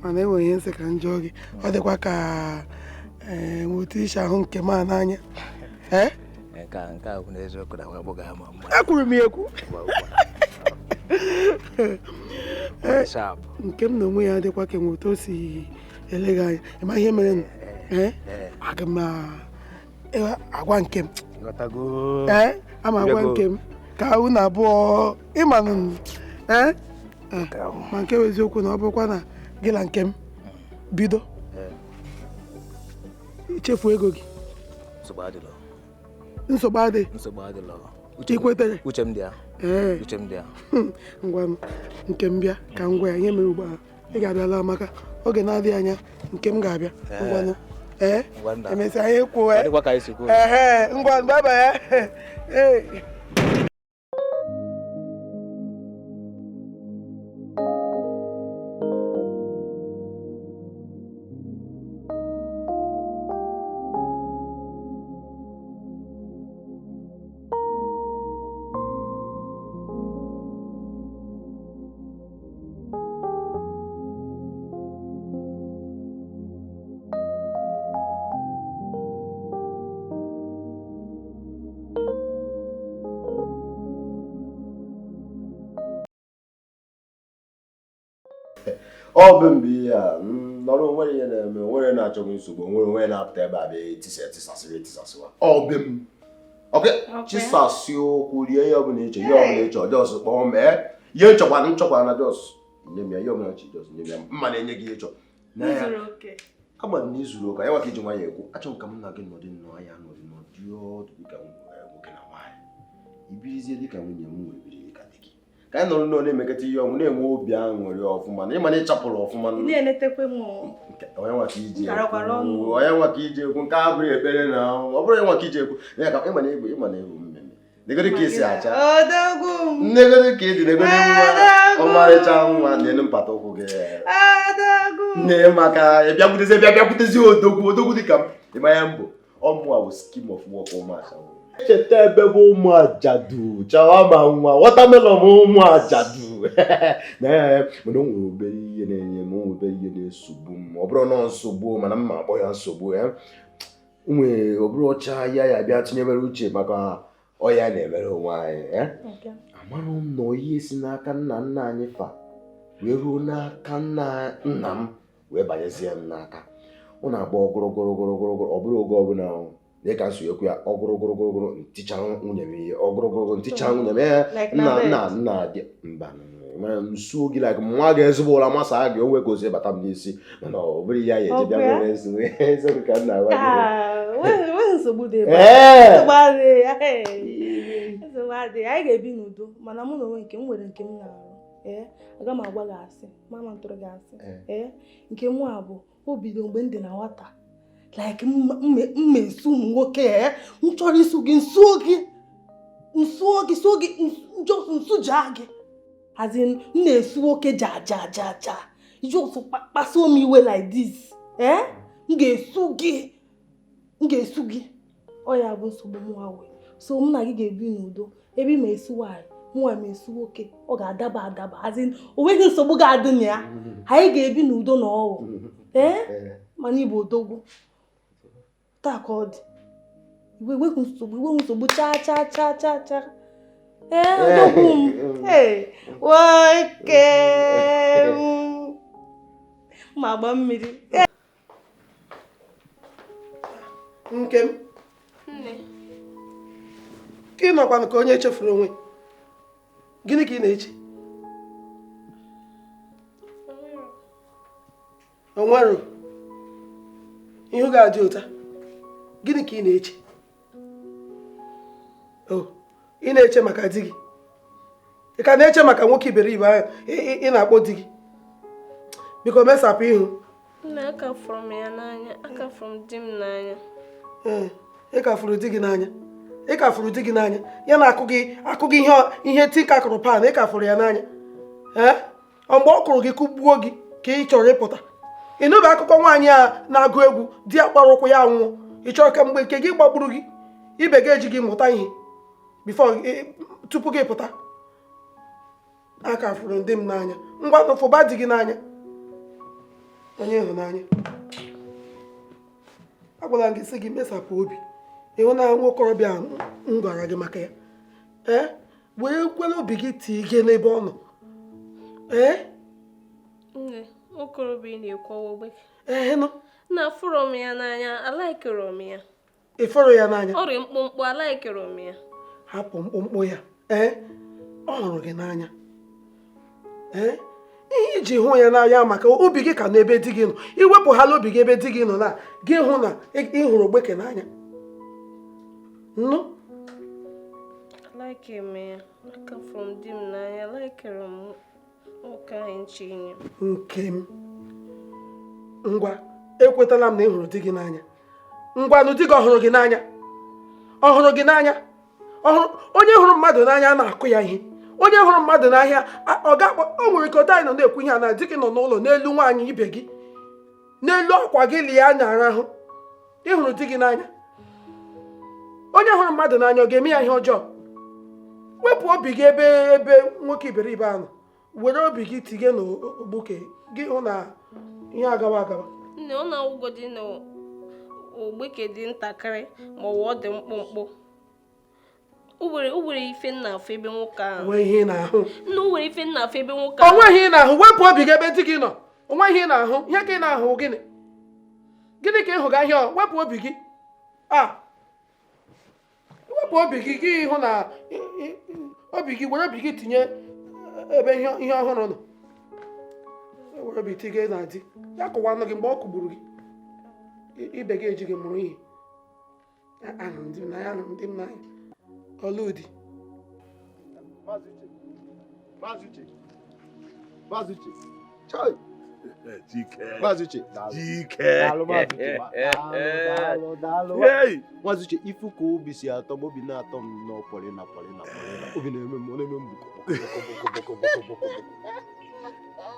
mana enwere ihe nsị ka m jụọ gị ọ dịkwa ka nweta isi ahụ nke m n'anya nke a bụ n'eziokwu na nwa agbọghọ ama mma ekwuru m ekwu nke m na onwe ya dịkwa ka nweta o si ele gị anya ịma ihe mere aga m agwa nke m ama agwa nke m ka unu abụọ ịmanụ ma nke eziokwu na ọ bụrụkwa na gị na nke m bido ichefu ego gị nsogbu adịghị ikwetere uche m dị ya ngwa nke m bịa ka m gwa ya ihe mere ugbu a ị ga-abịala Amaka oge na-adịghị anya nke m ga-abịa ngwanụ emesịa anyị kwuo ngwa baba ya ọ bụ mgbe ihe a nọrọ nwere ihe na-eme nwere na-achọghị nsogbu nwere onwe na-apụta ebe a bịa etisasịwa ọ bụ m chisasị okwu rie ihe ọbụla ịchọ ihe ọbụla ịchọ jọs kpọọ mee ihe nchọkwa na jọs nye m ya ihe ọbụla chi jọs nye m ya mma na-enye gị ịchọ agba na izuru ụka ya nwaka iji nwanyị ekwu achọ nka m na gị nọdị nnọọ ya nọdị ọdụ dịka nwoke na nwaanyị ibirizie dịka nwunye m wee biri ka dị gị ka anyị nọrọ nnọọ na-emekọta ihe ọnwụ na-enwe obi aṅụrị ọfụma na ịma na ịchapụrụ ọfụma onye nwaka ije ekwu nke a bụrụ ekpere na ọ bụrụ nwaka ije ekwu ya ka ịma na egwu mmemme negoro ka esi acha nnegoro ka ịdị negoro nwa ọmarịcha nwa na-enu mpata ụkwụ gị nne maka bịakwutezi odogwu dịka m ịma ya mbụ ọmụa bụ scheme of work ụmụacha echeta ebe bụ ụmụ ajadu chawama nwa wọtamelọn ụmụ ajadu mana o nwere obere ihe na-enye m obere ihe na-esogbu m ọ bụrụ na nsogbu mana mma akpọ ya nsogbu nwere obere ọcha ya bịa tinyebere uche maka ọya na-emere onwe anyị amara m na ihe si n'aka nna anyị fa wee ruo n'aka nna m wee banyezie m n'aka ọ na-agba ọgụrụgụrụgụrụgụrụ ọ bụrụ oge ọbụla dịka nsogbu ekwu ya ọgụrụgụrụgụrụ nticha nwunye m ihe ọgụrụgụrụgụrụ nticha nwunye m nna dị mba nso gị like nwa ga-ezigbo ụra masa gị onwe ka ozi bata m n'isi mana ọ bụrụ ihe ya eji bịa nwere ezigbo ka nna gwa gị anyị ga-ebi n'udo mana mụ na onwe nke m nwere nke m na-arụ aga m agwa gị asị mama ntụrụ gị asị nke mụ a bụ o bido mgbe m dị na nwata like mmesu ụmụ nwoke m chọrọ isu gị nsuo gị nsuja gị azin m na-esu nwoke ja just kpasuo m iwe like this m ga-esu gị ọ ya bụ nsogbu m nwawe so m na gị ga-ebi n'udo ebe ma esu nwaanyị nwa m esu nwoke ọ ga-adaba azin o nweghị nsogbu ga-adị na ya anyị ga-ebi n'udo na ọwụ mana Igbo odogwu taa ka ọ dị iwe nsogbu cha odogwu m nwoke ma agba mmiri nke m ka ị nọkwanụ ka onye echefuru onwe gịnị ka ị na-eche onwere ihu ga-adị ụta gịnị ka ị na-eche ị na-eche maka di gị ị ka na-eche maka nwoke iberibe ahụ ị na-akpọ di gị biko mesapụ ihu akafụrụ m ya n'anya akafụrụ m di m n'anya ị kafụrụ di gị n'anya ya na akụ gị ihe tika kụrụ pan ị kafụrụ ya n'anya mgbe ọ kụrụ gị kụgbuo gị ka ị chọrọ ịpụta ịnụba akụkọ nwaanyị a na-agụ egwu di ya kpara ụkwụ ya nwụọ ị chọrọ ka mgbe nke gị gbagburu gị ibe gị eji gị mụta ihe tupu gị pụta akafụrụ ndị m n'anya ngwa fụba di gị n'anya onye ịhụnanya agwala gị sị gị mesapụ obi ịhụ na nwa okorobịa m gwara gị maka ya wee kwere obi gị tie ihe n'ebe ọ nọ okorobịa na-ekwu ogbe nụ na fụrụ m ya n'anya alaikere m ya ịfụrụ ya n'anya ọrịa mkpụmkpụ alaikere m ya hapụ mkpụmkpụ ya ọ hụrụ gị n'anya ihe iji hụ ya n'anya maka obi gị ka n'ebe di gị nọ iwepụghala obi gị ebe di gị nọ na gị hụ na ị hụrụ ogbeke n'anya nnu alaikere m ya akafụrụ m di m n'anya alaikere m nwoke anyị nchinye nke m ngwa ekwetala m na ị hụrụ di gị n'anya ngwanụ di gị ọhụrụ gị n'anya onye hụrụ mmadụ n'anya na-akụ ya ihe onye hụrụ mmadụ n'ahịa o nwere ka anyị nọ na-ekwu ihe a na di gị nọ n'ụlọ n'elu nwaanyị ibe gị n'elu akwa gị lie anya arahụ ị hụrụ di gị n'anya onye hụrụ mmadụ n'anya ọ ga-eme ya ihe ọjọọ wepụ obi gị ebe nwoke iberibe ahụ were obi gị tinye n'ogbuke gị hụ na ihe agawa nne ọ na-awụgodi na ogbeke dị ntakịrị ma ọ dị mkpụmkpụ o nwere ife nna afọ ebe nwoke ahụ onwe ihe na-ahụ nne o nwere ife nna afọ ebe nwoke ahụ onwe ihe na-ahụ wepụ obi gị ebe di gị nọ onwe ihe na-ahụ ihe ka ị na-ahụ gịnị ka ị hụ ga ahịa wepụ obi gị wepụ obi gị gị hụ na obi gị were obi gị tinye ebe ihe ọhụrụ nọ were obi tinye na di ya kụwanụ gị mgbe ọ kụgburu gị ibe gị eji gị mụrụ ihe anụrụ ndị m n'anya ọlụdi Nwazuche ifu ka obi si atọ m obi na-atọ m n'ọpọrị na obi na-eme m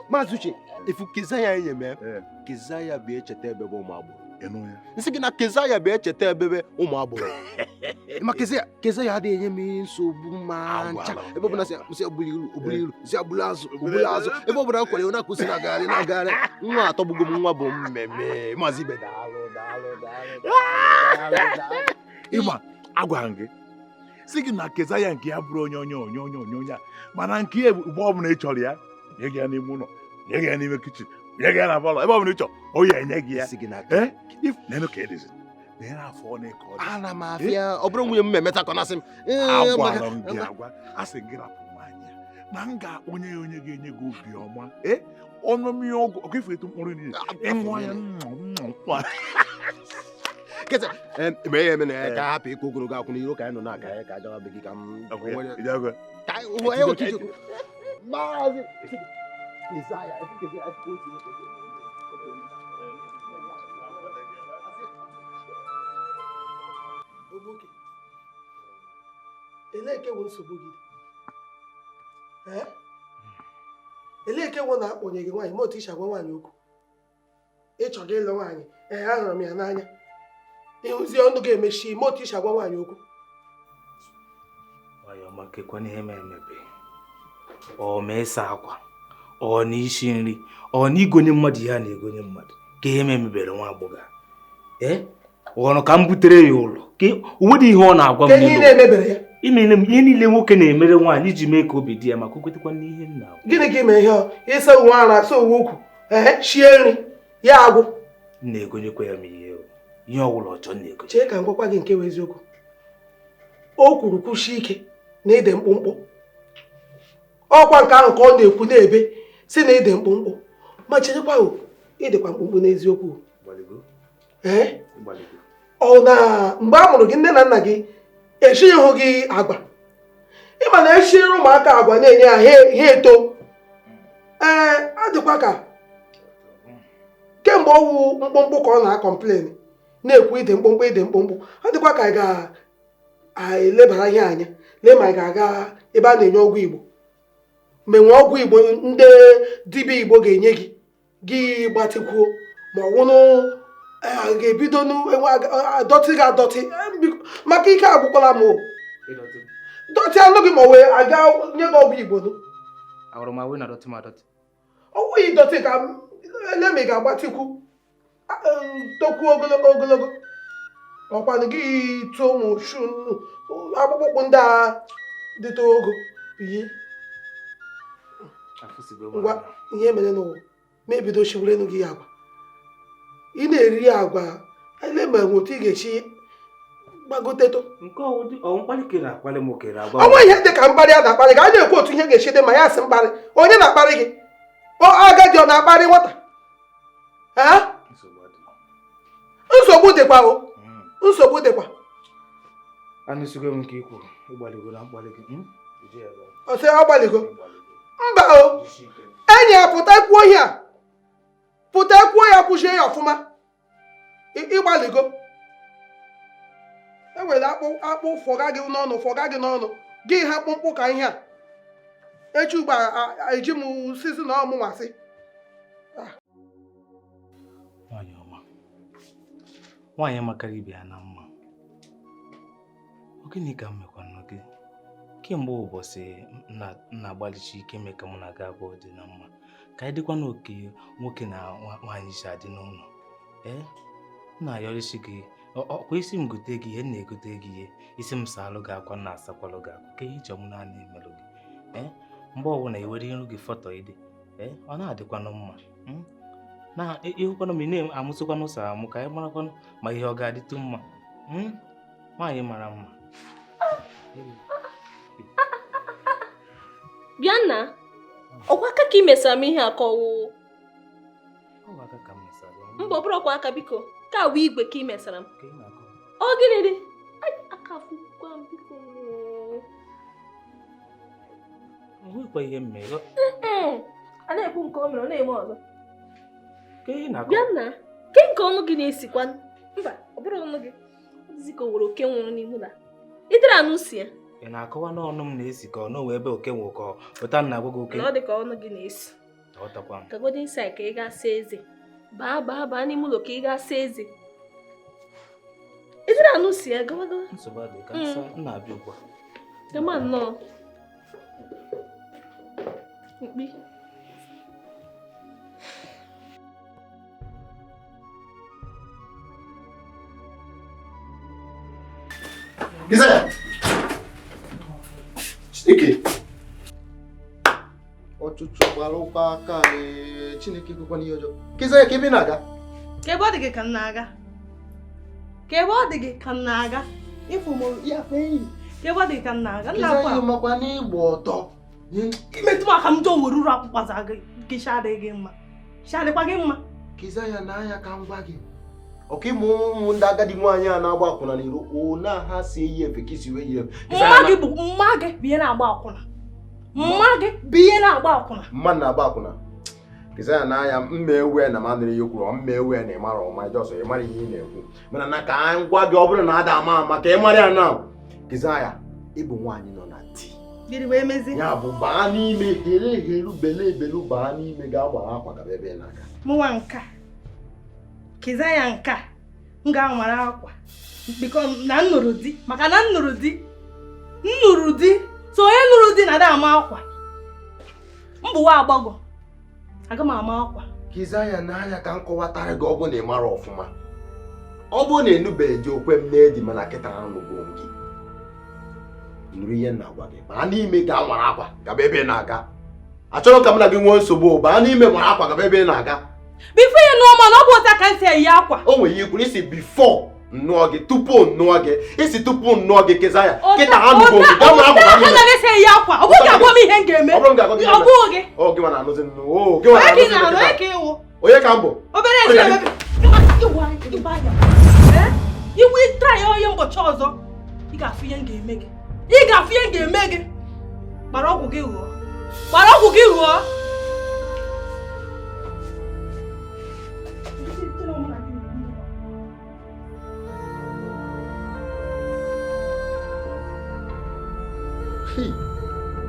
Mazuche ifu Kezaya enye m Kezaya bụ echeta ebebe ụmụ agbụrụ nsị gị na Kezaya bụ echeta ebebe ụmụ agbụrụ ma Kezaya adịghị enye m nsogbu ma ncha ebe ọbụla si obulu ilu si abụlụ azụ ebe ọbụla kwere ọ na-akwụsị na-agagharị nwa atọgbugo m nwa bụ mmemme maazị ibe daalụ ịma agwara gị si gị na Kezaya nke ya bụrụ onye a mana nke ya mgbe ọbụla ị chọrọ ya nye gị ya n'ime ụlọ nye gị ya n'ime kichin nye gị ya na palọ ebe ọbụla ị chọrọ o ya enye gị ya nenụ ka edizi na afọ n'ike ọ dị ana m afịa ọ bụrụ nwunye m emeta ka ọ na-asị m agwara m gị agwa a sị gị rapụ nwaanyị ya na m ga-akpọnye ya onye ga-enye gị obi ọma ọnụ mmiri ọgwụ ife etu mkpụrụ niile ịṅụọ ya kesa eme ya eme na ka hapụ ịkụ ogologo akwụ n'iro ka anyị nọ na-aga ya ka agawa be gị ka m maazị Kezaya nwoke eleke nwe nsogbu gị eleke nwe na-akpọnye gị nwaanyị ma otu isi agwa nwaanyị okwu ịchọ gị ịlụ nwaanyị ahụrụ m ya n'anya ịhụzie ọnụ ga-emechi ma otu isi agwa nwaanyị okwu nwaanyị ọma kekwana ihe ma emebe ọ ma ịsa akwa ọ na isi nri ọ na igonye mmadụ ihe a na-egonye mmadụ ka ihe ma emebere nwa agbọghọ ọrụ ka m butere ya ụlọ ka onwedị ihe ọ na-agwa m imere m ihe niile nwoke na-emere nwaanyị iji mee ka obi dị ya maka okwetekwa n'ihe nna gịnị ka ime ihe ịsa uwe ara asa uwe ukwu shie nri ya agwụ na-egonyekwa ya m ihe ọbụla ọchọ na-ego chee ka m gwakwa gị nke bụ eziokwu o kwuru kwushi ike na ide mkpụmkpụ ọkwa nke ahụ ka ọ na-ekwu na-ebe si na ide mkpụmkpụ ma cherekwa ịdịkwa mkpụmkpụ n'eziokwu ọ na mgbe a mụrụ gị nne na nna gị esighị gị agwa ịma na eshiri ụmụaka agwa na-enye ha ha eto adịkwa ka kemgbe ọwụ mkpụmkpụ ka ọ na-akọmplen na-ekwu ide mkpụmkpụ adịkwa ka ị ga-elebara ihe anya lee ma ị ga-aga ebe a na-enye ọgwụ Igbo menwe ọgwụ Igbo ndị dibịa Igbo ga-enye gị gbatịkwuo ma ọ wụnụ ga-ebido adọtị gị adọtị maka ike agwụkwala m dọtị anụ gị ma wee aga nye gị ọgwụ Igbo ọwụghị dọtị ka ele ma ị ga-agbatịkwu tokwuo ogologo ọkwanụ gị tụọ ụmụ shu akpụkpọ ụkwụ ndị a dịta ogo ngwa ihe mere n'ụwa ma ebido chiwerenu gị agwa ị na-eri agwa ele ma enwe otu ị ga-echi gbagoteto ọnwa ihe dị ka mkparị a na-akparị gị a na-ekwu otu ihe ga-echi dị ma ya sị mkparị onye na-akparị gị agadi ọ na-akparị nwata nsogbu dịkwa nsogbu dịkwa ọsị agbaligo mba enyi ya pụta kwuo ihe a pụta kwuo ya kwụchie ya ọfụma ịgbaligo enwere akpụ fọga gị n'ọnụ gị ha mkpụmkpụ ka ihe a echi ugbo eji m sizi na ọmụnwasị nwaanyị makara ibe ya na mma gịnị ka m mekwanụ gị kemgbe ụbọchị na-agbalịchi ike mee ka mụ na gị abụọ dị na mma ka anyị dịkwa n'oke nwoke na nwaanyị si adị n'ụlọ m na-ayọrịsị gị ọkwa isi m gote gị ihe na-egote gị ihe isi m salụ gị akwa na asakwalụ gị akwa ka ihe iche m naanị emelụ gị mgbe ọbụla ewere iru gị fọtọ ide ọ na-adịkwanụ mma na ịhụkwanụ m ị na-amụsịkwanụ ụsọ amụ ka anyị marakwanụ ma ihe ọ ga-adịtụ mma nwaanyị mara mma bịa nna ọkwa aka ka ị mesara m ihe aka ọwụwụ mba ọ bụrụ ọkwa aka biko ka awụ igwe ka ị mesara m ọ gịnị dị aka afụkwa m biko ahụkwa ihe mmeghe a na-ekwu nke o mere ọ na-eme ọzọ bịa nna ke nke ọnụ gị na-esikwa mba ọ bụrụ ọnụ gị ọ dịzị ka o nwere oke nwụrụ n'ime ụlọ ịdịrị anụ si ya ị na-akọwa n'ọnụ m na-esi ka ọ nọwee ebe oke nwe ka pụta na agwa gị oke ọ dị ka ọnụ gị na-esi kagodin sai ka ị ga-asa eze baa n'ime ụlọ ka ị ga-asa eze ịdịrị anụ si ya gawa nsogbu adị ka nsa na-abịa ugbu a gama nnọọ mkpi Chineke ọtụtụ gbara ụkwa aka Chineke kwekwana ihe ọjọọ Kizaya ka ebe na-aga ka ebe ọ dị gị ka m na-aga ka ebe ọ dị gị ka m na-aga ịfụ m ya fe enyi ka ebe ọ dị gị ka m na-aga Kizaya makwa n'ịgba ọtọ imetụ m aka m jọ were uru akpụkpaza gị shadịghị mma shadịkwa gị mma Kizaya n'anya ka m gwa gị ọkịmụ ụmụ ndị agadi nwaanyị a na-agba akwụna n'iro na ha si eyi efe ka isi wee yi efe mma gị bụ ihe na-agba akwụna mma gị bụ ihe na-agba akwụna mmadụ na-agba akwụna Kizaya n'anya mma ewe na manụrụ ihe kwuru mma ewe na ịmara ọma jọsọ ịmara ihe ị na-ekwu mana na ka anyị gwa gị ọ bụrụ na ada ama ama ka ị mara ya na Kizaya ịbụ nwaanyị nọ na di gịnị wee mezi ya bụ baa n'ime helu belu baa n'ime ga-agbara akwa gaba ebe na-aga mụnwa nka Kizaya nka m ga-anwara akwa biko na nnụrụ di maka na nnụrụ di so onye nụrụ di na ada ama akwa mbụwa agbagọ aga m ama akwa Kizaya n'anya ka m kọwatara gị ọ bụ na ị mara ọfụma ọ bụ na enubeghị okwe m n'edi mana kịta anụgo m gị nụrụ ihe na-agwa gị baa n'ime ga nwara akwa gaba ebe na-aga achọrọ ka m na gị nwee nsogbu baa n'ime nwara akwa gaba ebe na-aga bifo ya nụọ mana ọ bụ ụta ka ntị eyi akwa o nwere ihe ikwuru isi bifo nnụọ gị tupu nnụọ gị isi tupu nnụọ gị Kizaya kịta anụgo m gị ga nwara akwa ọ na-esi eyi akwa ọ bụghị agwa m ihe m ga-eme ọ bụrụ m ga-agwa gị ọ bụghị gị ọ gị mana anụzi nnụ o gị mana anụzi nnụ onye ka m bụ obere ezi iwu ịtra ya onye ụbọchị ọzọ ị ga-afụ ihe m ga-eme gị gbara ọgwụ gị rụọ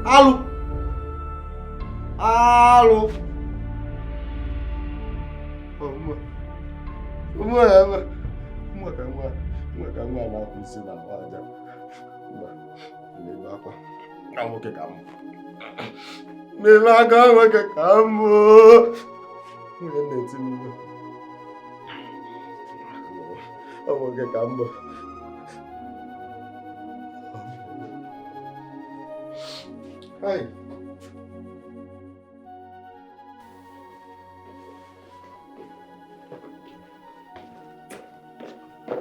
alụ ka nwa na-akụ isi na aja akwa nwoke ka nwoke ka nwunye na-eti nwoke ka Hi.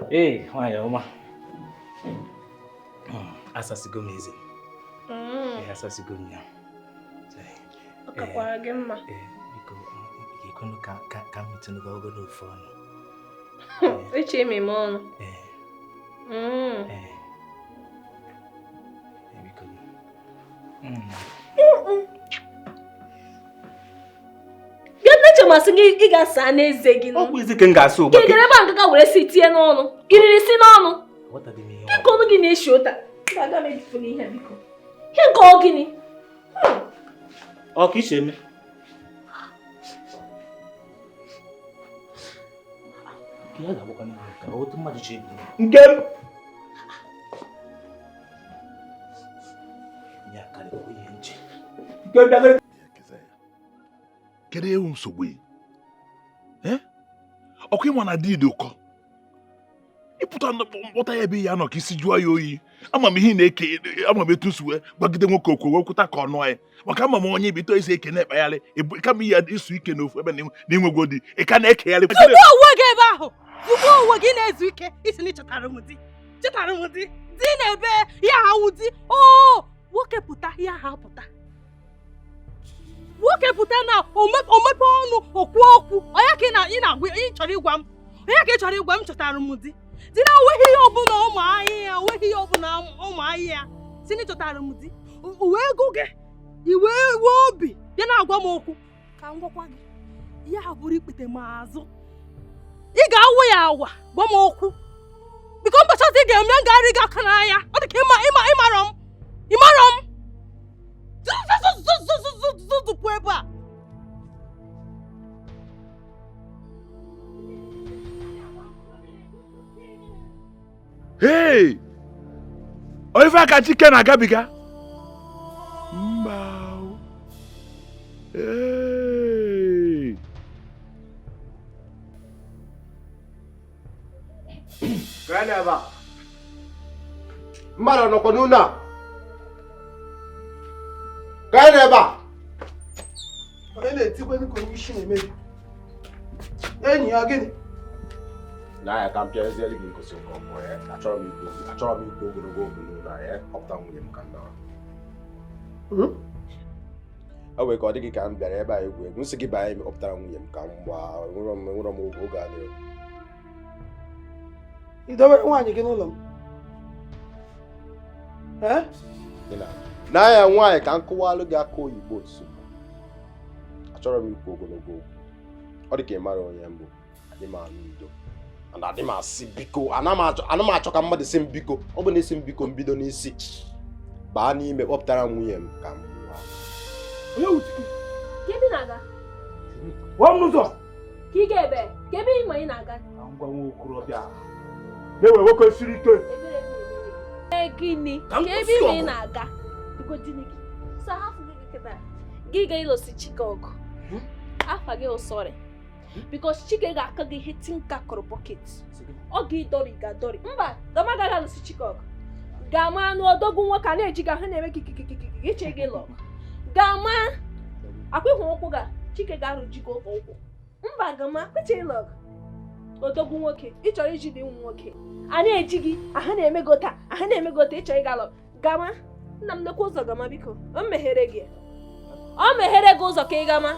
Hey, nwaanyị ọma. Asasigo m eze. Asasigo m ya. Ọ kakwara gị mma. Biko, ga-ekwenụ ka m metụnụ gị ọgụ n'ofe ọnụ. Eche eme m ọnụ. Biko. Bịa masị gị ị ga-asa n'eze gị ọ bụ ezi ka m ga-asa ugbu a. Gị gara ebe a were si tie n'ọnụ iriri si n'ọnụ biko ọnụ gị na-eshi ụta ga-aga m ejipụla ihe biko ihe nke ọ gịnị ọ ka isi eme ya ga-agbakwa n'ihe ka otu mmadụ chi ebi nke m ya karịkwa ihe nche nke bịagara kedu ewu nsogbu ọkụ ịma na dị ụkọ ịpụta mkpọta ya ebe ya nọ ka isi jụọ ya oyi ama m ihe na-eke ama m etu wee gbagide nwoke okwu wekwụta ka ọ nụọ ya maka ama m onye bito isi eke na-ekpegharị kama ihe isu ike n'ofu ebe na-enwego di ị ka na-ekegharị tupu onwe gị ebe ahụ tupu onwe gị na-ezu ike isi na chetara m di di na-ebe ya ahụ di nwoke pụta ya ha pụta nwoke pụta na omepe ọnụ okwu okwu onye ka ị na-agwa ị chọrọ ịgwa m onye ka ị chọrọ ịgwa m chọtara m di na onweghị ihe ọbụla ụmụ ahịhịa si na ịchọtara m di uwe ego gị iwe obi bịa na-agwa m okwu ka m gwakwa gị ihe a bụrụ ikpete m azụ ị ga-awụ ya awa gwa m okwu biko mbọchị ọzọ ị ga-eme m ga-arị gị aka n'anya ọ dị ka ịmarọ m zụpụ ebe a hey ife aka Chike na-agabiga mba mmadụ nọkwa n'ụlọ a gaa n'ebe a onye na-etikwe dịka onye isi na-emebi enyi ya gịnị n'anya ka m pịaziere gị nkosi nke ọmụọ ya achọrọ m ikwu ogologo oge n'ụlọ ya ọpụta nwunye m ka ndị ọ wee ka ọ dịghị ka m bịara ebe a egwu egwu nsị gị banye m ọpụtara nwunye m ka m gbaa nwere m oge adịghị ị dobere nwaanyị gị n'ụlọ m n'anya nwaanyị ka m kụwalụ gị aka oyibo nsogbu achọrọ m ikwu ogologo okwu. Ọ dị ka ị mara onye mbụ, adị m anụ udo. And adị m asị biko, ana m achọ ka mmadụ sị m biko, ọ bụ na-esi m biko mbido n'isi. Baa n'ime kpọpụtara nwunye m ka m gwa. Onye wuchike? Kebi na-aga? Gwa m n'ụzọ. Ka ị ga-ebe? Kebi ịma ị na-aga? Ka m gwa nwa okorobịa. Na-ewe nwoke siri ike. Gịnị? Kebi ịma ị na-aga? Godini gị. Sa hafụ gị kịta. Gị ga-ịlụsi Chike ọgụ. Afa gị ụsọrị. Because Chike ga-aka gị ihe tinka kọrọ bọket. Ọ ga-ịdọrị ga-adọrị. Mba, gama agaghị alụsi Chike ọgụ. Gama anụ odogwu nwoke a na-eji ga ha na-eme kikikikiki iche gị lọ. Gama akwa ịhụ ụkwụ ga Chike ga-arụji gị ụkwụ. Mba, gama kweche ịlọ odogwu nwoke ị chọrọ iji dị ụmụ nwoke. A na-eji gị aha na-emegota aha na-emegota ị chọrọ ịga lọ. Gama nna m nekwa ụzọ gama biko. O meghere gị ụzọ ka ị gama.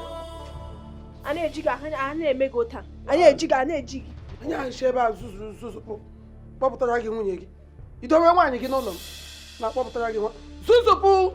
A na-eji gị aha na-emegota. A na-eji gị a na-eji gị. Anyị ahụchi ebe a zuzuru kpọpụtara gị nwunye gị. Idowe nwaanyị gị n'ụlọ m na-akpọpụtara gị zuzupụ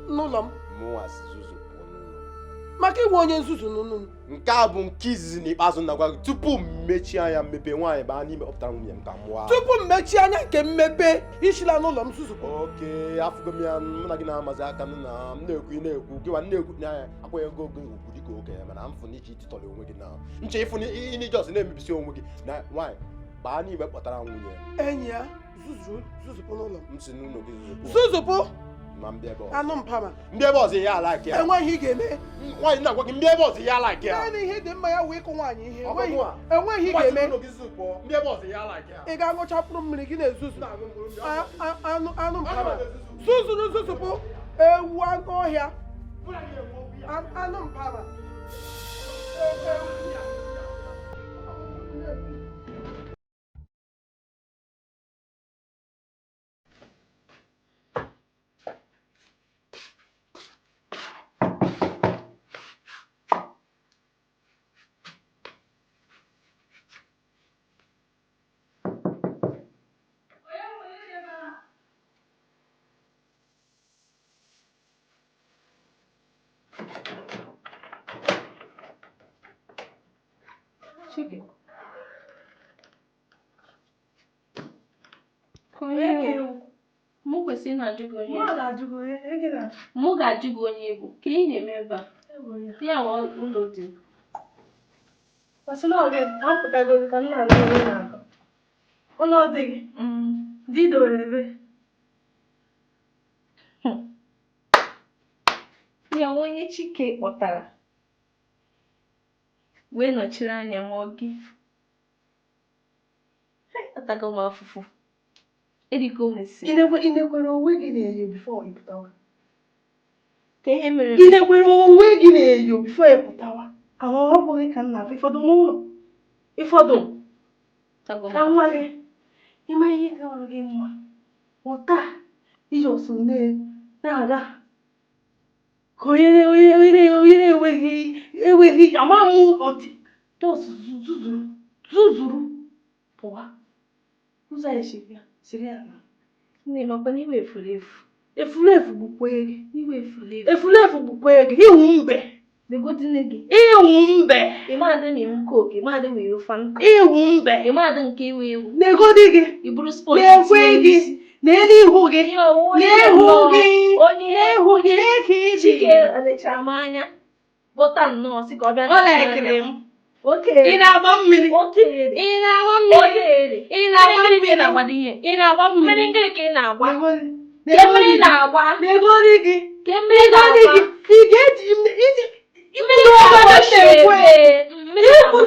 n'ụlọ m. Mụnwa si zuzupụ n'ụlọ. Maka inwe onye nzuzu n'ụlọ m. Nke a bụ nke izizi n'ikpeazụ na-agwa gị tupu m mechie anya mmepe nwaanyị baa n'ime kpọpụtara nwunye m ka m mụọ. Tupu m mechie anya nke mmepe ishila n'ụlọ m zuzupụ. Oke, afụgo m ya mụ na gị na-amazi aka m na m na-ekwu ị na-ekwu gị nwa na-ekwu n'anya akwaghị ego oge ugwu dịka okenye mana m fụ na iji tịtọrọ onwe gị na nche ịfụ ịnị jọs na-emebisi onwe gị na nwaanyị baa n'ime kpọtara nwunye enyi ya zuzupụ n'ụlọ m. M si n'ụlọ gị zuzupụ ma mbịa ebe ọzọ. Anụ mpama Ndị ebe ọzọ ihe ala ike ya. enweghị ị ga-eme. Nwaanyị na-agwa gị ndị ebe ọzọ ihe ala ike ya. Naanị ihe dị mma ya wee ịkụ nwaanyị ihe enweghị ị Nwaanyị ga-eme. n'ụlọ gị zupụ ndị ebe ọzọ ihe ala ike ya. Ị ga-aṅụcha mkpụrụ mmiri gị na-ezuzu anụ mpama zuzupụ ewu anụ ọhịa anụ mpama. Chike. Mụ kwesịrị na-ajụ gị onye mụ ga-ajụ gị onye egwu ka ị na-eme ebe a ya nwa ụlọ dị ụlọ dị gị di doro ebe ya onye Chike kpọtara wee nọchiri anya nwa gị atago m afụfụ eriko m esi inekwere onwe gị na-eyo bifo ịpụtawa ka ihe mere inekwere onwe gị na-eyo bifo ịpụtawa ahụ ọ bụghị ka nna ịfọdụ n'ụlọ ịfọdụ ka nwa gị ịma ihe ka ọrụ gị mma ụta iji osu na-aga ka onye enweghị amaghị ọdị zuzuru pụwa ụzọ ya siri ya na nne makwa na iwe efulefu bụkwa gị iwe efulefu bụkwa gị iwu mbe begodine gị iwu mbe ịmadị na iwu koke ịmadị ma iwu fan iwu mbe ịmadị nke iwe ewu na-egodi gị iburu sport na-ekwe gị n'ihu gị n'ihu gị n'ihu gị ka iji Chike lechara m anya bọta nnọọ sị ka ọ bịa ọ na-ekele m oke ị na-agba mmiri oke ị na-agba mmiri ị na-agba mmiri na-agbado ihe ị na-agba mmiri mmiri nke ị na-agba mmiri na-agba na-egodi gị ke mmiri na-egodi na-agba gị ị ga-eji iji mmiri na-agba na-ekwu mmiri na-ekwu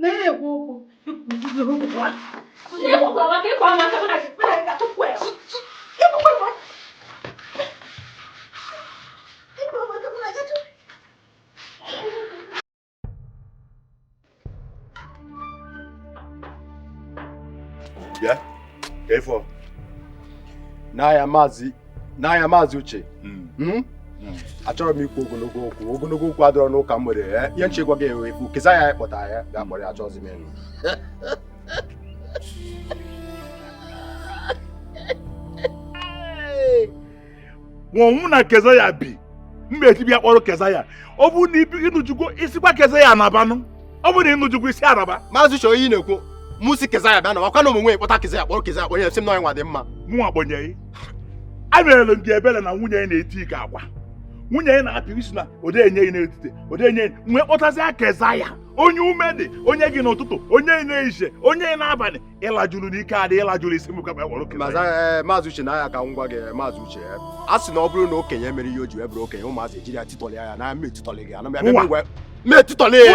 na-ekwu okwu Bịa, ka ịfọ. N'anya maazị Uche. Achọrọ m ikwu ogologo okwu adịrọ n'ụka m nwere ihe nche gwa gị ewe ekwu kesa ya ịkpọta ya ga-akpọrọ ya achọzi m elu. Nwa mụ na keza ya bi mgbe eti bịa kpọrọ keza ya ọ bụ na ịnụjụgo isikwa keza ya anabanụ ọ bụ na ịnụjụgo isi araba maazị uche onye ị na-ekwu mụsi keza ya bịa na wakwa na omenwe kpọta keza ya kpọrọ keza ya kpọnye esi m na onye nwa dị mma mụnwa kpọnyeghị a merelu gị ebere na nwunye ya na-eti gị agwa nwunye ya na-apị isi na odenye ya n'etiti odenye nwee kpọtazi keza ya onye ume dị onye gị n'ụtụtụ onye na-ehiche onye n'abalị ịlajụrụ n'ike adị ịlajụrụ isi m kama kpọrọ keza maazị uche na ya ka ngwa gị maazị uche a sị na ọ bụrụ na okenye mere ihe o ji wee bụrụ okenye ụmụazị ejiri ya titọlị ya na metitọlị gị ana metitọlị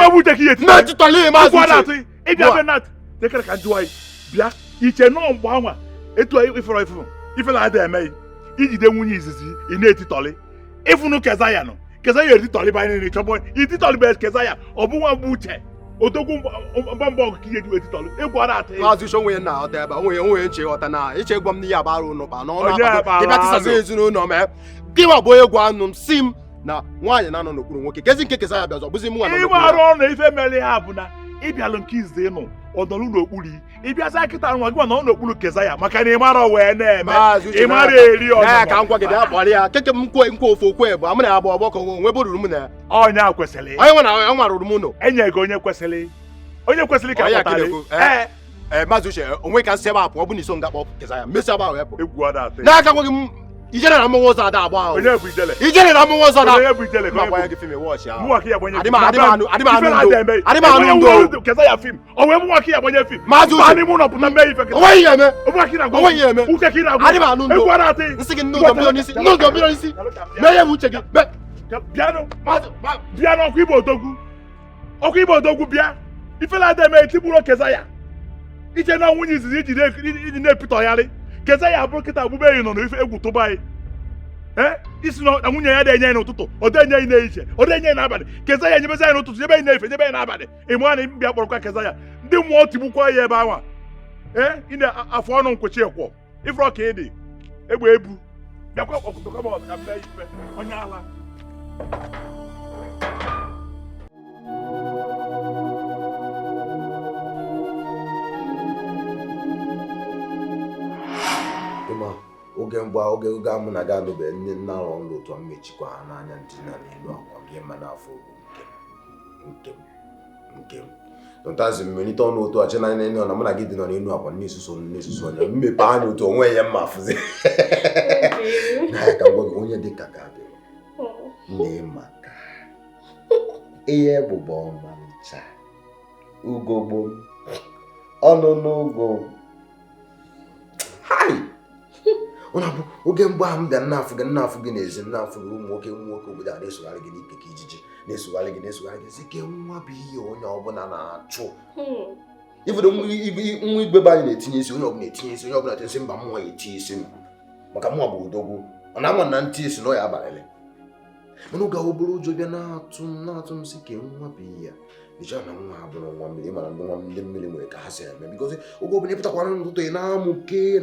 maazị uche ịbịa be nat tekere ka njụwa bịa iche nọọ mgbe anwa etu ifere ife na-ada emeghị ijide nwunye izizi ị na-etitọlị ịfụnụ keza ya nọ keza ya etitọlị banye nri chọbọ ititọlị bụ keza ya ọ bụ nwa mgbe uche odogwu mbamba ọgụ ka ihe ji etitọlị egwu ara atụ maazị uche onwe ya na ọta ebe onwe nche ghọta na iche gwa m n'ihe agbara ụnụ kpa n'ọnụ ịbịa tisazi ezinụlọ mee gịwa bụ egwu anụ m si m na nwaanyị na-anọ n'okpuru nwoke kezi nke keza ya bịa ọzọ bụzi m nwa nọ n'okpuru arụ ọrụ ife mere ha bụ na ịbịalụ nke izizi ịnụ ọnọrụ n'okpuru ịbịaza kịta nwa gị nọ n'okpuru keza ya maka na ịmara wee na-eme ịmara eri ọnụ ka m gwa gị bịa kpọrọ ya keke m nkwe ofe okwe bụ amụ na abụ ọgbọ ka onwe bụ ruru m na ọnya kwesịrị onye nwe na nwa ruru m ụlọ enye gị onye kwesịrị ka kpọtara maazị uche onwe ka nsị ebe apụ ọ bụ na iso nga kpọ keza ya mmesi aba wee pụ egwu ada atụ n'aka gwa gị ijere na mmụọ ụzọ ada agba ahụ onye bụ ijele ijere na mmụọ ụzọ da onye bụ ijele ma gbanye gị fim wọchị ahụ mụnwa ka ya gbanye adịm anụ ndo keza ya fim o wee mụnwa ka ya gbanye fim maazị uche anyị mụ nọ pụta mee ife onwe ihe eme mụnwa ka na-agwa onwe ihe eme uke ka na-agwa adịm anụ ndo egwu ada atụ nsị gị nnụdọ mmiri n'isi mee ya m uche gị bịa n'ọkụ Igbo odogwu bịa ifela ada eme etigburu keza ya iche na nwunye izizi iji na-epitọgharị keza ya bụrụ kịta bụbe enyi nọ n'ife egwu tụba anyị isi na nwunye ya na-enye ya n'ụtụtụ ọ denye ya n'iche ọ denye ya n'abalị keza ya nyebeza ya n'ụtụtụ nyebe ya na-efe nyebe ya n'abalị ịmụ na bịa kpọrọkwa keza ya ndị mmụọ tigbukwa ya ebe anwa ị na-afọ ọnụ nkwechi ekwo ifere ọka ị dị egbe ebu bịakwa ọkụtụkọba ka mee ife onye ala oge mgba oge amụ na ga anụbe nne nna ọrụ nlụ ụtọ mmechikwa ha n'anya ndina n'elu akwa gị ma n'afọ nke m tọntazi mmelite ọnụ otu achị na nne na mụ na gị dị nọ n'elu akwa n'esuso onye mmepe anya otu onwe ya mma afụzi ka ngwa gị onye dị ka ga-adị nne maka ihe bụba ọmalịcha ugogbo ọnụ n'ugo ụna bụ oge mgbe ahụ m bịa nnafụ gị n'ezi nnafụ gị ụmụ nwoke obodo a na-esogharị gị n'ike ka ijiji na-esogharị gị sị ke nwa bụ ihe onye ọbụla na-achụ ibodo nwa igbe be anyị na-etinye isi onye ọbụla etinye isi onye ọbụla tensi mba mmụọ ya etinye isi m maka mmụọ bụ odogwu ọ na-ama na ntị isi na ya abalị mana oge obere ụjọ bịa na-atụ m sị ke nwa bụ ihe ya ịcha na nwa ha bụrụ nwa mmiri mana ndị mmiri nwere ka ha si eme bikozi oge ọbụla ịpụtakwara n'ụtụtụ ị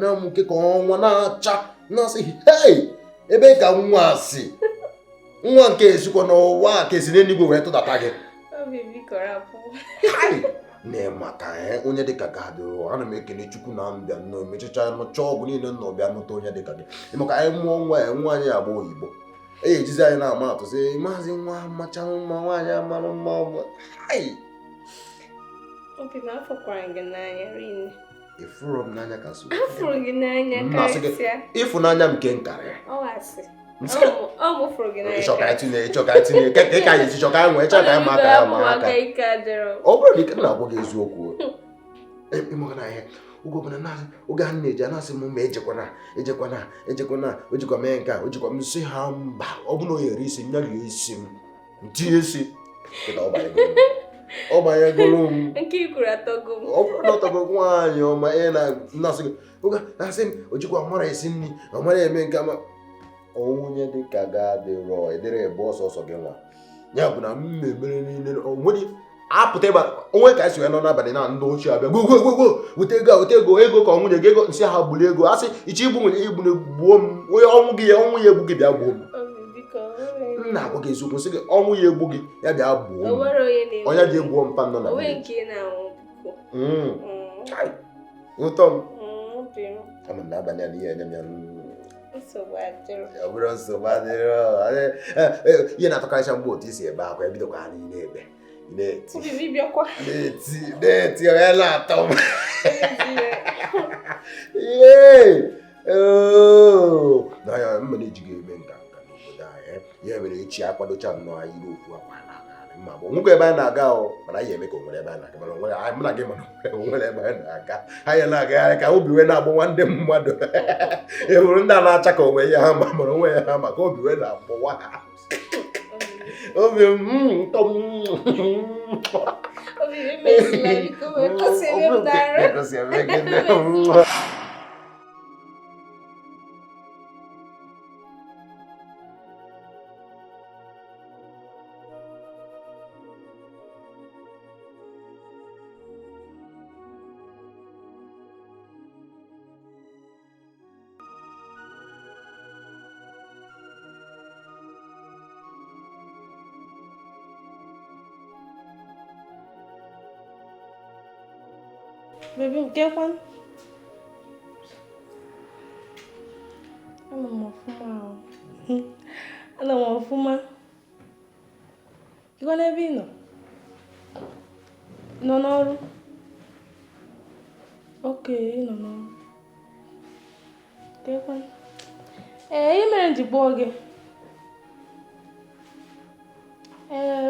na-amụke ka ọnwa na-acha na-asị hei ebe ka nwa si nwa nke esikwa n'ụwa ka esi n'eluigwe wee tụdata gị na-maka onye dịka gị adịrọ ana m ekele Chukwu na mbịa nnọọ mechacha nụcha ọgwụ niile nnọọ bịa nụta onye dịka gị maka anyị mụọ nwa anyị agba oyibo ejizi anyị na-ama atụ sị maazị nwa macha mma nwaanyị amara mma ịfụrụ m n'anya ka ịfụnanya m nke nkarị ịchọka itinye ka anyị esi chọka anyị nwee chọka anyị maka ya ma aka ọ bụrụ na ike na-agwa gị eziokwu ịmaka na ihe oge ha na-eji anasị m ma ejekwana o jikwa mee nke a o jikwa m si ha mba ọ bụ na o yere isi nya rie isi m ntinye isi ọ banyegoro m ọ bụrụ na ọtọgo nwaanyị ọma ihe na-asị gị oge na-asị m o jikwa mara esi nri ọ mara eme nke ama onwunye dị ka ga-adịrọ edere ebe ọsọsọ gị nwa ya bụ na m na-emere niile onwere apụta ebe onwe ka esi wee nọ n'abalị na ndị ochie abịa go weta ego ka nwunye gị ego nsị ha gburu ego a sị iche igbu nwunye igbu gbuo m onye ọnwụ ya egbu gị bịa gbuo m m na-agwa gị eziokwu sị gị ọnwụ ya egbu gị ya bịa gbuo m onye ji egbuo mpa nọ na ụtọ m ama na abalị a ihe enye m ya ọ bụrụ nsogbu adịrọ ihe na-atọkarịcha mgbe otu isi ebe akwa ebidokwa anyị na-ebe na-eti onye na-atọ m n'anya mmena ejighị eme nka n'obodo anyị ihe mere echi akwadocha nnọọ anyị n'okwu akwa mma bụ nwoke ebe a na-aga mana anyị eme ka o nwere ebe a na-aga mana onwere anyị mụ na gị mana onwere ebe a na-aga anyị na-agagharị ka obi wee na-agbụ nwanne m mmadụ ị hụrụ ndị a na-acha ka onwe ya ha ma mana onwe ya ha maka obi wee na-agbụwa ha obi ntọ Baby, get one. Ana m ọfụma. Ịgwa n'ebe ị nọ? Nọ n'ọrụ? Oke, ị nọ n'ọrụ. Gekwa. Ihe mere m ji kpọọ gị.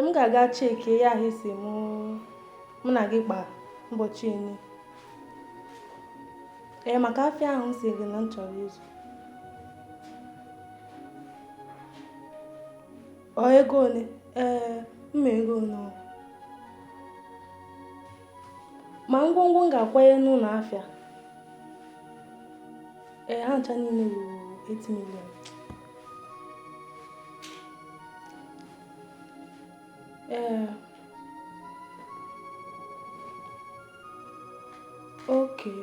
M ga-aga cheki ya ahụ isi mụ na gị kpaa ụbọchị enyi. Maka afịa ahụ m si gị na m chọrọ ịzụ. Ego ole? Mma ego ole ọ? Ma ngwongwo m ga-akwanye n'ụlọ afịa. Ha ncha niile ruru 8 million. Okay.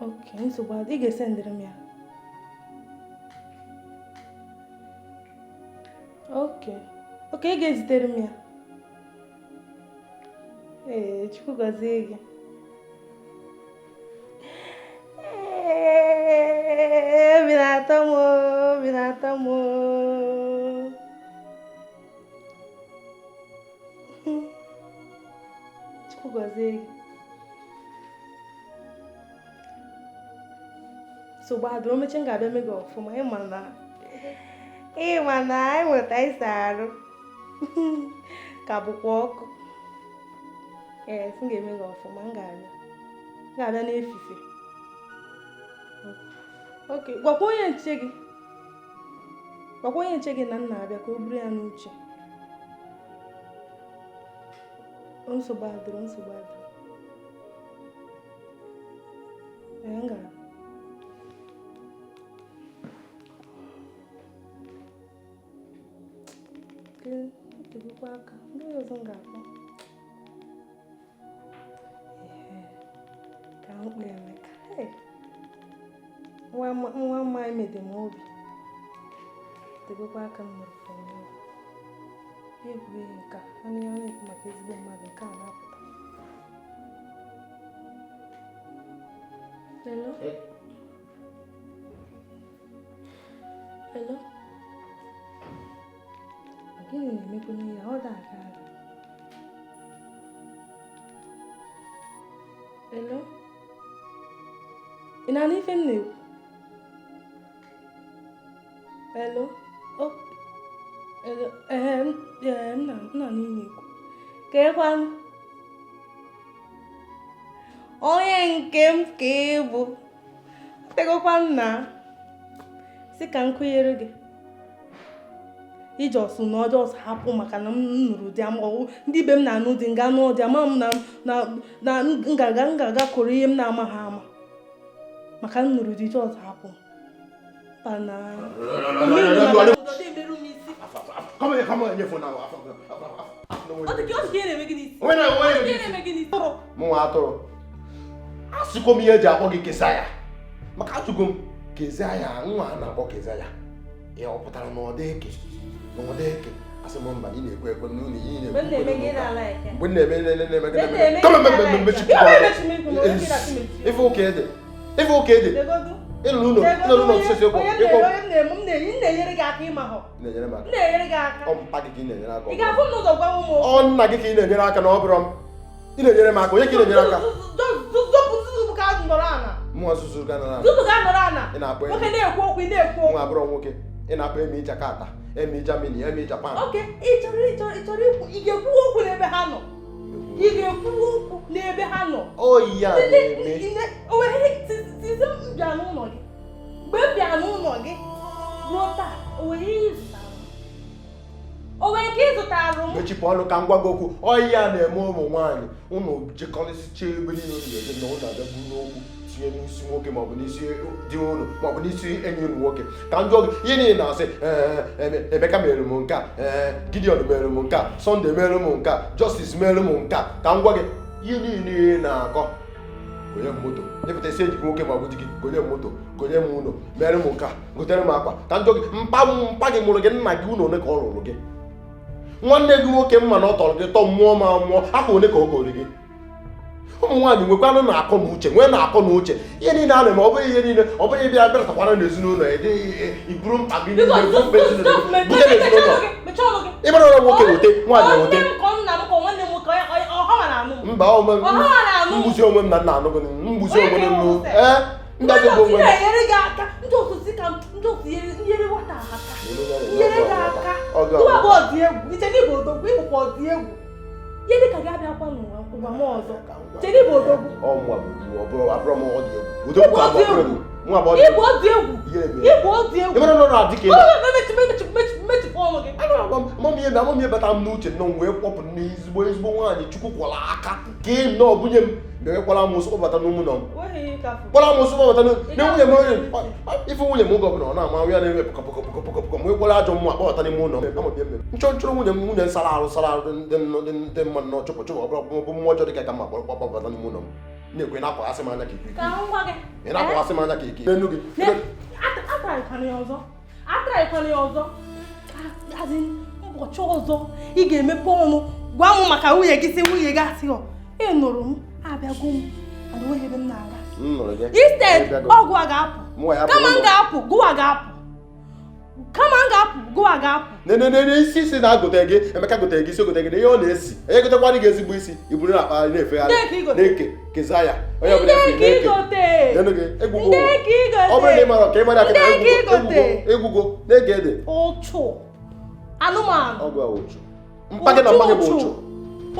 Okay, nsogbu adị, ị ga-esendịrị m ya. Okay, ị ga-ezitere m ya. Chukwu gọzie gị. Obi na-atọ m. Chukwu gọzie gị. Nsogbu adịrọ, meche m ga-abịa mee gị ọfụma. Ịma na anyị nweta ịsa arụ ka bụkwa ọkụ. M ga-eme gị ọfụma. M ga-abịa n'efife. Okay, gwakwa onye nche gị na m na-abịa ka o buru ya n'uche. Nsogbu adịrọ. M ga-abịa. Tegokwa aka, ndị ọzọ m ga-akpọ. Ka m kpee Emeka. Nwa mma emede m obi. Tegokwa aka m nọrọ fọrọ ya. Egwuregwu nke a, anụ ya na-ekwu maka ezigbo mmadụ nke a na-apụta. Hello? Hello? Gịnị na-emekwa n'ihe? Ọ da-aga aga. Hello? Ị na-anụ ife m na-ekwu? Hello? Hello? M na-anụ ihe ekwu. Keekwanụ? Onye nke m ka ị bụ. Tegokwanụ na sị ka m kụnyere gị. Iji ọsụ na ọjọọ hapụ maka na m nụrụ di ama ndị be m na-anụ di nga anụ ọdị ama m na ngaga kụrụ ihe m na-amaghị ama maka m nụrụ di jọs hapụ pana asịkwa m ihe eji akpọ gị kesa ya maka atụgo m keza ya nwa a na-akpọ keza ya ihe ọ pụtara na ọ dị eke asị m mba ị na-ekwe ekwe n'ụlọ ị Mgbe m na-eme gị na-ekwe n'ala eke. mgbe na-eme Mgbe m na-eme kama gị n'ala eke. mmechi Ihe mechi m ikwu na onye gị na-achị m eti. ife ụka ede ife ụka ede Degodu. ịnụ n'ụlọ osisi okwu Onye na-enyere gị aka ịma họ. na-enyere m aka M na-enyere gị aka. ọ mpa gị ka ị na-enyere aka Ị ga-afụ m n'ụzọ gwa ụmụ okwu. ọ nna gị ka ị na-enyere aka na ọ bụrụ m ị na-enyere m aka onye ka ị na-enyere aka Zụpụ ka nọrọ ana. mụnwa zuzu ga nara Zụpụ ka nọrọ ana. ị na-akpọ Nwoke na-ekwu okwu ị na-ekwu okwu. nwa abụrụ nwoke ị na-akpọ emi Jakarta emi Germany emi Japan Oke, ị chọrọ ikwu ị ga-ekwu okwu n'ebe ha nọ. Ị ga-ekwu okwu n'ebe ha nọ. oyi ya na-eme O nwere tizi m bịa n'ụlọ gị. Mgbe m bịa n'ụlọ gị ruo taa, o nwere ihe ị zụtara m. O nwere nke ị zụtara m. mechipụ ọnụ ka m gwa gị okwu oyi ya na-eme ụmụ nwaanyị ụnụ jekọrịsịcha ebe niile unu ga-eje na ụnụ abịa buru n'okwu tinye n'isi nwoke maọbụ n'isi di ụnụ maọbụ n'isi enyi ụnụ nwoke ka m jụọ gị ihe niile na-asị Emeka mere m nke a Gideon mere m nke a Sunday mere m nke a Justice mere m nke a ka m gwa gị ihe niile na-akọ gonye m moto nyepụta isi enyi gị nwoke maọbụ di gị gonye m moto gonye m ụlọ mere m nke a gotere m akwa ka m jụọ gị mpa gị mụrụ gị nna gị ụlọ ole ka ọ rụrụ gị nwanne gị nwoke mma na ọ tọrọ gị tọ mmụọ ma mmụọ afọ ole ka o goro gị ụmụ nwaanyị nwekwanụ na-akọ na uche nwee na-akọ na uche ihe niile a na-eme ọ bụghị ihe niile ọ bụghị bịa bịaratakwara n'ezinụlọ iburu mkpa gị niile buru mkpa ezinụlọ bute n'ezinụlọ ịmara ọrụ nwoke wote nwaanyị wote mba mgbuzi onwe m na nna anụ gị mgbuzi onwe m nnu ndazi bụ onwe m na-enyere gị aka ndị otu ka ndị otu nyere nwata aka nyere gị aka tụwa bụ ọdị egwu iche n'ịbụ odogwu ịbụkwa ọdị egwu ihe dị ka gị abịakwa n'ụwa m ọzọ iche n'ịbụ odogwu abụrụ m ọ dị egwu odogwu ka abụọ nwa bụ ịbụ ọdị egwu ịbụ ọdị egwu ịmara nọ na-adị ka mechipụ ọnụ gị amamihe batara m n'uche nọ wee kpọpụ n'ezigbo nwaanyị chukwu kwọrọ aka ka ị nọọ bunye m bewekwara m ụsụ kpọbata n'ụmụ nọ m kpọrọ m ụsụ kpọbata na nwunye m onye ife nwunye m oge ọbụla ọ na-ama ya na-eme pọkọpọkọpọkọpọ m wekwara ajọ mmụ akpọbata n'ime ụlọ m nchọnchọrọ nwunye m sara arụ ndị mmadụ nọ chụpụ chụpụ ọbụla bụ mmụọ ọjọọ dị ka mma kpọbata n'ime ụlọ m na-ekwe na-akwasị m anya ka ike ị na-akwasị m anya ka ike n'enu gị atara ya ọzọ ụbọchị ọzọ ị ga-emepe ọnụ gwa m maka nwunye gị si nwunye gị asị ị nụrụ m abịago m mana onweghị ebe m na-aga instead ọgụ a ga-apụ kama m ga-apụ gụwa ga-apụ nene isi na-agote gị Emeka gotere gị isi ogote gị na ihe ọ na-esi onye gotekwana gị ezigbo isi iburu na akpa na-efegharị na-eke keza ya onye ọbụla efe na-eke nenu gị egwugo ọ bụrụ na ị mara ka ị mara akịta egwugo na-ege ede ụchụ anụmanụ ọgụ a ụchụ mpagị na mpagị bụ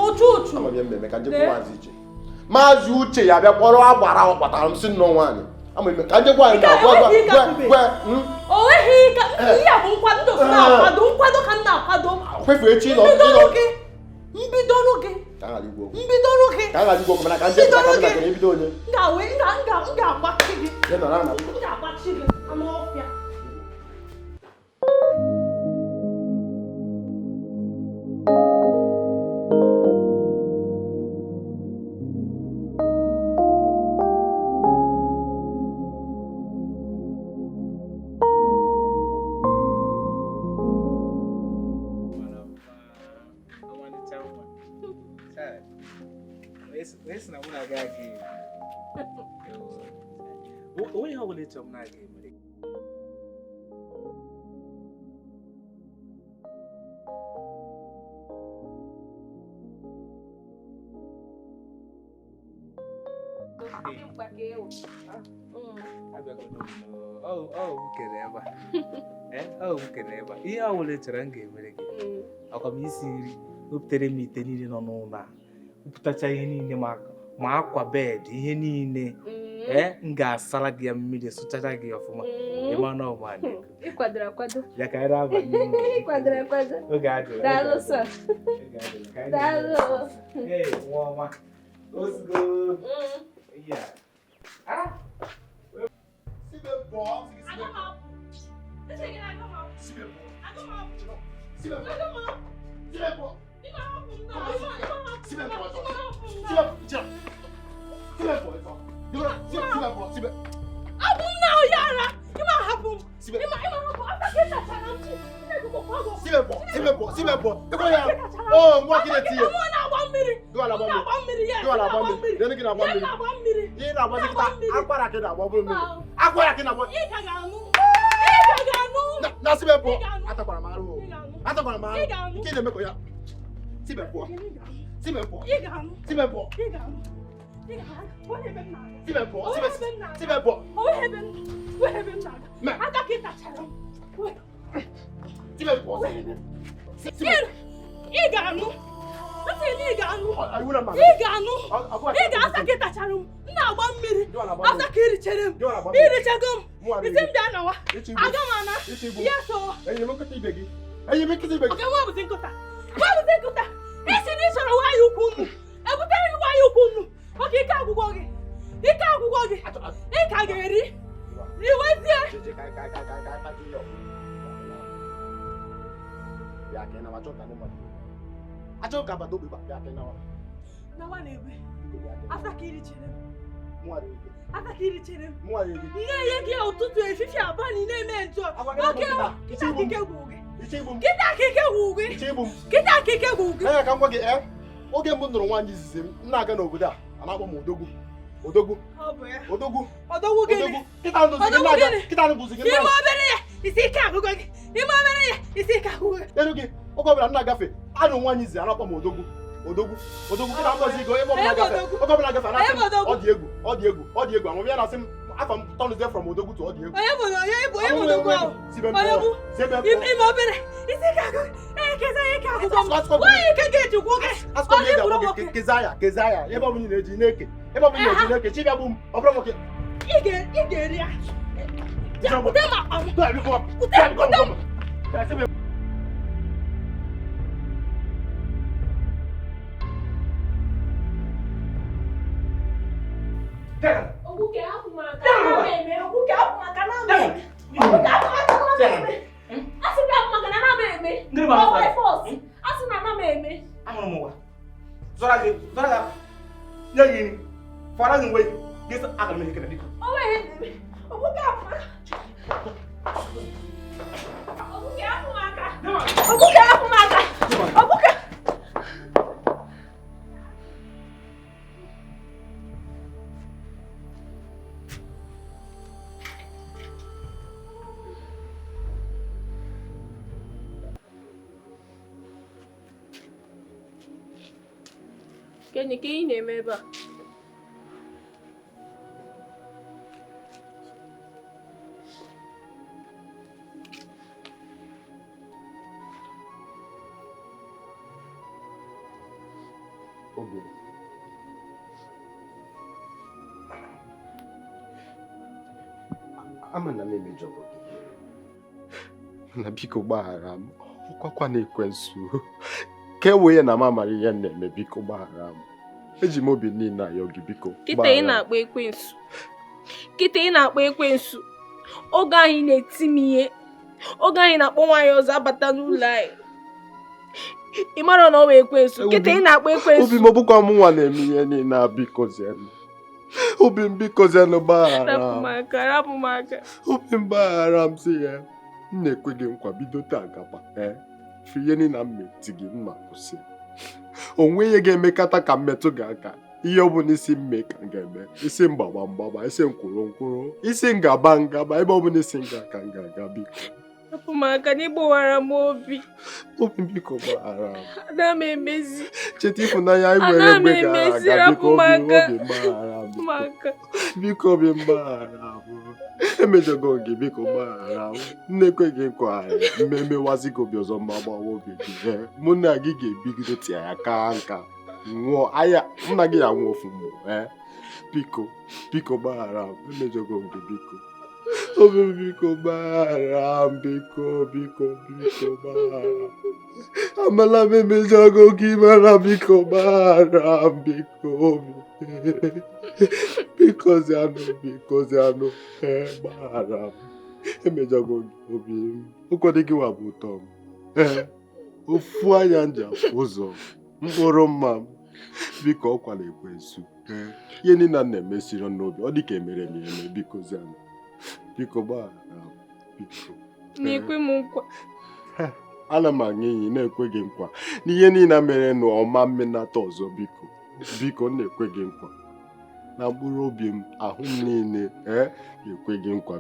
ụchụ ụchụ amaghị mmemme ka njekwa maazị uche ya bịa kpọrọ agbara ọ kpatara m si nnọọ nwaanyị ka njekwa anyị onweghị ka ihe bụ nkwado ka m na-akwado kwefu echi mbidoro gị ka a ghara igwe okwu mana ka nje ka ebido onye m ga-agbachi gị anụ ọfịa onye ọ bụla ịchọ m na-aga emere ihe ọ bụla ịchọrọ m ga-emere gị akwa m isi nri wepụtere m ite niile nọ n'ụlọ a wepụtacha ihe niile ma akwa bed ihe niile m ga-asara gị ya mmiri sụchacha gị ọfụma ịma na ọma ịkwadoro akwado ya ka anyị na-aba ịkwadoro akwado oge adịrị daalụ sọ daalụ nwa ọma ozugbo ya Silence, Gị na-agba mmiri. Gịnị gị na-agba mmiri? Ị na-agba mmiri. Akwara gị na-agba mmiri. Akwara gị na-agba. Ị ka ga-anụ. Na sibe pụọ. Atakwara m arụ. Atakwara m arụ. Nke na-eme ka ya. Sibe pụọ. Sibe pụọ. Sibe pụọ. Sibe pụọ. Sibe pụọ. Aka ka ị tachara m. Sibe pụọ. Ị ga-anụ. Ị ga-anụ. Ị ga-anụ. Ị ga-asa ka ị tachara m. M na-agba mmiri. Asa ka ị richere m. Ị richago m. Isi m bịa nawa. Aga m ana. Ya so. Enyi m nkịta ibe gị. Enyi m nkịta ibe gị. Oke nwa bụzi nkụta. Nwa bụzi nkụta. Isi na ịchọrọ nwaanyị ukwu unu. Ebutere gị nwaanyị ukwu unu. Oke ike agwụgwọ gị. Ike agwụgwọ gị. Ị ka ga-eri. Riwezie. Ya ka na wacho ka no mmadụ. Achọ ka agbata obi ya ka na wa. Nawa na-ebe. Asa ka iri chere m. Mwa re. Asa ka iri chere m. Mwa re. Na-enye gị ụtụtụ efifi abalị na-eme njọ. Oke kịta akike gwụ gị. Kịta akike gwụ gị. Kịta akike gwụ gị. Ka m gwa gị oge mbụ nụrụ nwaanyị izizi m na-aga n'obodo a na-akpọ m odogwu. Odogwu. Ọ bụ ya. Odogwu. Odogwu gịnị? Kịta ndụzi gị na-aga. Kịta ndụzi gị Ime na-aga. obere ya isi ike agụgọ gị. Ime obere ya isi ike agụgọ gị. Elu gị oge ọbụla m na-agafe anụ nwaanyị izizi na-akpọ m odogwu. Odogwu. Odogwu kịta ngozi go ebe ọbụla agafe. Oge ọbụla agafe na-asị m ọ dị egwu. Ọ dị egwu. Ọ dị egwu. Amụma ya na-asị m afa m tọnụzie from odogwu to ọ dị egwu. Onye bụ odogwu ahụ. Onye bụ ime obere isi ike agụgọ gị. Keza ike agụgọ m. Nwaanyị ike ga-ejikwa gị. Onye bụrụ nwoke. Keza ya ebe ọbụla na-eji na-eke. Ebe ọbụla na-eji na-eke chi bịa bụ m ọ bụrụ nwoke. Ị ga-eri ya. Kute m akpa m. Kute m. Obuke hapụ maka na na-eme. Obuke hapụ maka na na-eme. Obuke hapụ maka na na-eme. Asị gị hapụ maka na na-eme. Ọ by force. Asị na na-eme. Amụrụ m ụwa. Zọra gị. Nye gị nri. Fọrọ gị mgbe gị aga m ehekere dịka. O wee na-eme. Obuke hapụ maka. Obuke hapụ maka. Obuke hapụ maka. Obuke. Gịnị ka ị na-eme ebe a? Oge. Ama na m emejọrọ gị. Na biko gbaghara m. Ọkwakwa na-ekwensu. Ka e wee na m amara ihe m na-eme biko gbaghara m. Eji m obi niile ayọ gị biko. Kịta ị na-akpọ ekwensu. Kịta ị na-akpọ ekwensu. Oge anyị na-eti m ihe. Oge anyị na-akpọ nwaanyị ọzọ abata n'ụlọ anyị. Ị mara na ọ bụ ekwensu. Kịta ị na-akpọ ekwensu. Obi m ọbụkwa m nwa na-eme ihe niile a biko zenụ. Obi m biko zenụ gbaghara m. Rapụ m aka. Obi m gbaghara m si ya. M na-ekwe gị nkwa bido taa gaba. Ihe niile na mmeti gị mma kwụsị. O nweghị ga-emekata ka mmetụ gị aka. Ihe ọ bụla isi mme ka m ga-eme. Isi mgbagba mgbagba, isi nkwụrụ nkwụrụ, isi ngaba ngaba, ebe ọ bụla isi nga ka m ga-aga biko. Rapụ m aka na ịgbawara m obi. Obi biko gbaghara m. Ana m emezi. Cheta ịfụnanya anyị nwere mgbe gara aga biko obi mgbaghara m. Biko obi mgbaghara m. Emejọgo gị biko gbaghara m. Nnekwe gị nkwa mmemewazi gị obi ọzọ mgbe agbawa obi gị. Mụ na gị ga-ebigide tia ya ka nka. Nwụọ aya nna gị ya nwụọ ofu mgbe. Biko gbaghara m. Emejọgo gị biko. Obi biko gbaghara m biko gbaghara m. Amala m emejọgo gị mara biko gbaghara m biko obi. Biko zianụ gbaghara m. Emejọgo gị obi m. Ụkwado gị wa bụ ụtọ m. Ofu anya nja ụzọ mkpụrụ mma m. Biko ọkwala ekwensu. Ihe niile na-emesiri n'obi ọ dị ka emere m eme biko zianụ. Biko gbaghara m biko. Na-ekwe m nkwa. Ana m aṅụ iyi na-ekwe gị nkwa n'ihe niile mere n'ọma mmenata ọzọ biko biko m na-ekwe gị nkwa na mkpụrụ obi m ahụ m niile na-ekwe gị nkwa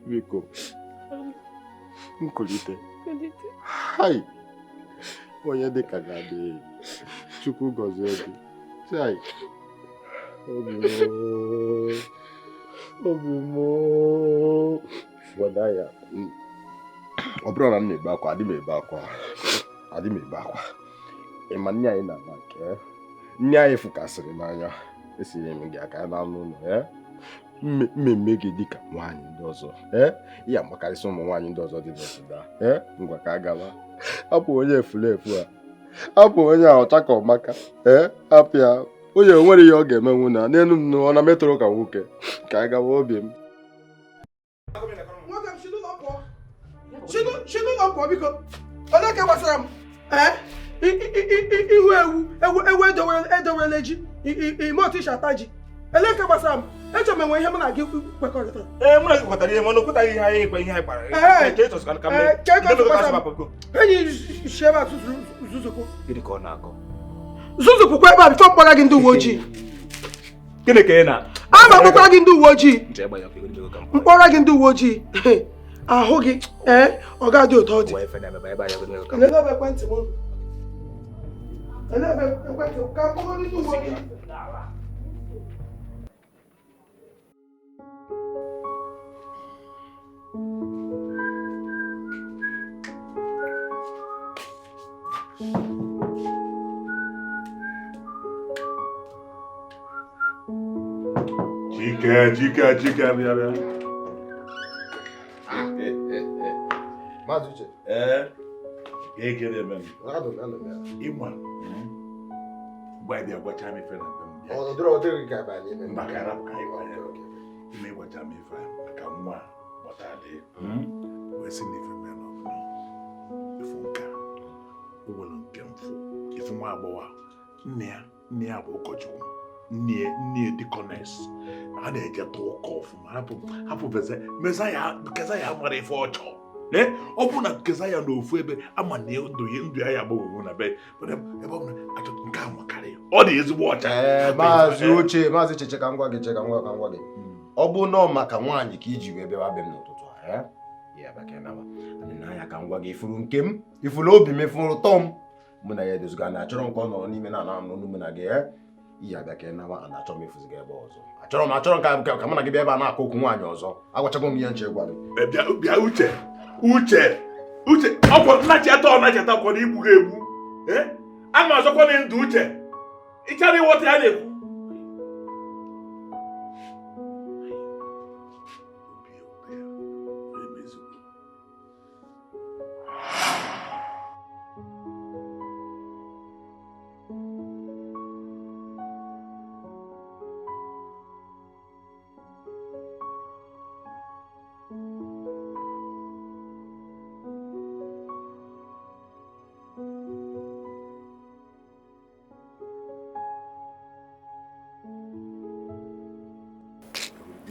biko nkulite hai onye dịka ga-adị Chukwu gọzie gị chai obi m wada ya ọ bụrụ na m na-ebe akwa adị m ebe akwa ịma nne anyị na nke nne anyị fụkasịrị n'anya esighị m gị aka n'anụ ụlọ mmemme gị dịka nwaanyị ndị ọzọ ya amakarịsị ụmụ nwaanyị ndị ọzọ dị n'obodo ngwa ka a gaba hapụ onye efulefu a hapụ onye a ọcha ka ọmaka hapụ ya onye nwere ihe ọ ga-emenwu na n'elu m ọ na metụrụ ka nwoke ka a gawa obi m Chinụlọ pụọ biko onye ka gbasara m ihu ewu edowere ji ime otu isi ata ji ele ka gbasara m echọrọ m enwe ihe mụ na gị kwekọrịtara mụ na gị kwetara ihe mana okwetaghị ihe anyị ekwe ihe anyị kpara enyi si ebe a zuzupụ gịnị ka ọ na-akọ zuzupụkwa ebe a bifo mkpọrọ gị ndị uwe ojii gịnị ka ị na ama mkpọrọ gị ndị uwe ojii mkpọrọ gị ndị uwe ojii ahụ gị ọ ga-adị ụtọ dị elebe ekwentị m ka mkpọrọ ndị uwe ojii Chike, bịa. Maazị Uche. Ga-ekele eme m. Ịma mgbe anyị bịa gwacha m ife na be m. Ọ dịrị ka abanye ime. Mba ka arapụ ka anyị gbanye ime gwacha m ife maka nwa gbata dị. Wee sị na ife mee n'ọbụla. Ifu nka. Ụgbọrọ nke mfụ. Ifu nwa agbọghọ. Nne ya bụ ụkọchukwu. Nne dikones a na-eje tụọ ụka ọfụma hapụ meza ya mara ife ọchọ ọ bụ na nkeza ya n'ofu ebe ama na ndụ ya agbanwe na be ebe ọ bụla achọta nke a makarị ọ dị ezigbo ọcha Maazị Uche cheka ngwa gị ọ bụ nọọ maka nwaanyị ka iji wee bịawa be m n'ụtụtụ anya ka ngwa gị ifuru nke m ifuru obi m ifuru ụtọ m mụ na ya edoziga na achọrọ nke ọ nọrọ n'ime na ana m n'olu mụ na gị ihe abịa ka ị nawa na achọrọ m efuzi gị ebe ọzọ achọrọ ka mụ na gị bịa ebe a na-akọ okwu nwaanyị ọzọ agwachago m ihe nche gwa gị bịa uche ọkwọ nnachata ọkwọ na igbu gị egbu a ma ọzọkwa na ndụ uche ịchara ịghọta ya na-ekwu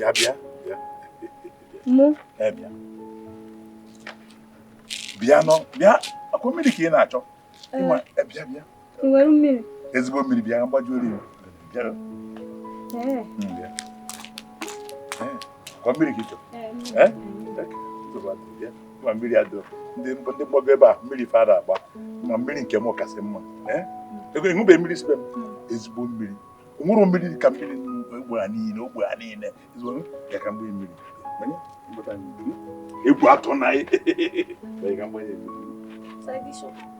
Bịa. Bịa akwa mmiri ka ị na-achọ bịa nwere mmiri ezigbo mmiri bịa gbajuo ori kwa mmiri ka ị chọrọ ma mmiri adọ ndị mgbago ebe a mmiri fada agba ma mmiri nke m kasị mma ego ịhụbe mmiri sibe m ezigbo mmiri onwere mmiri ka mmiri ogbe ha niile ezigbo ya ka mgbe mmiri egwu atọ na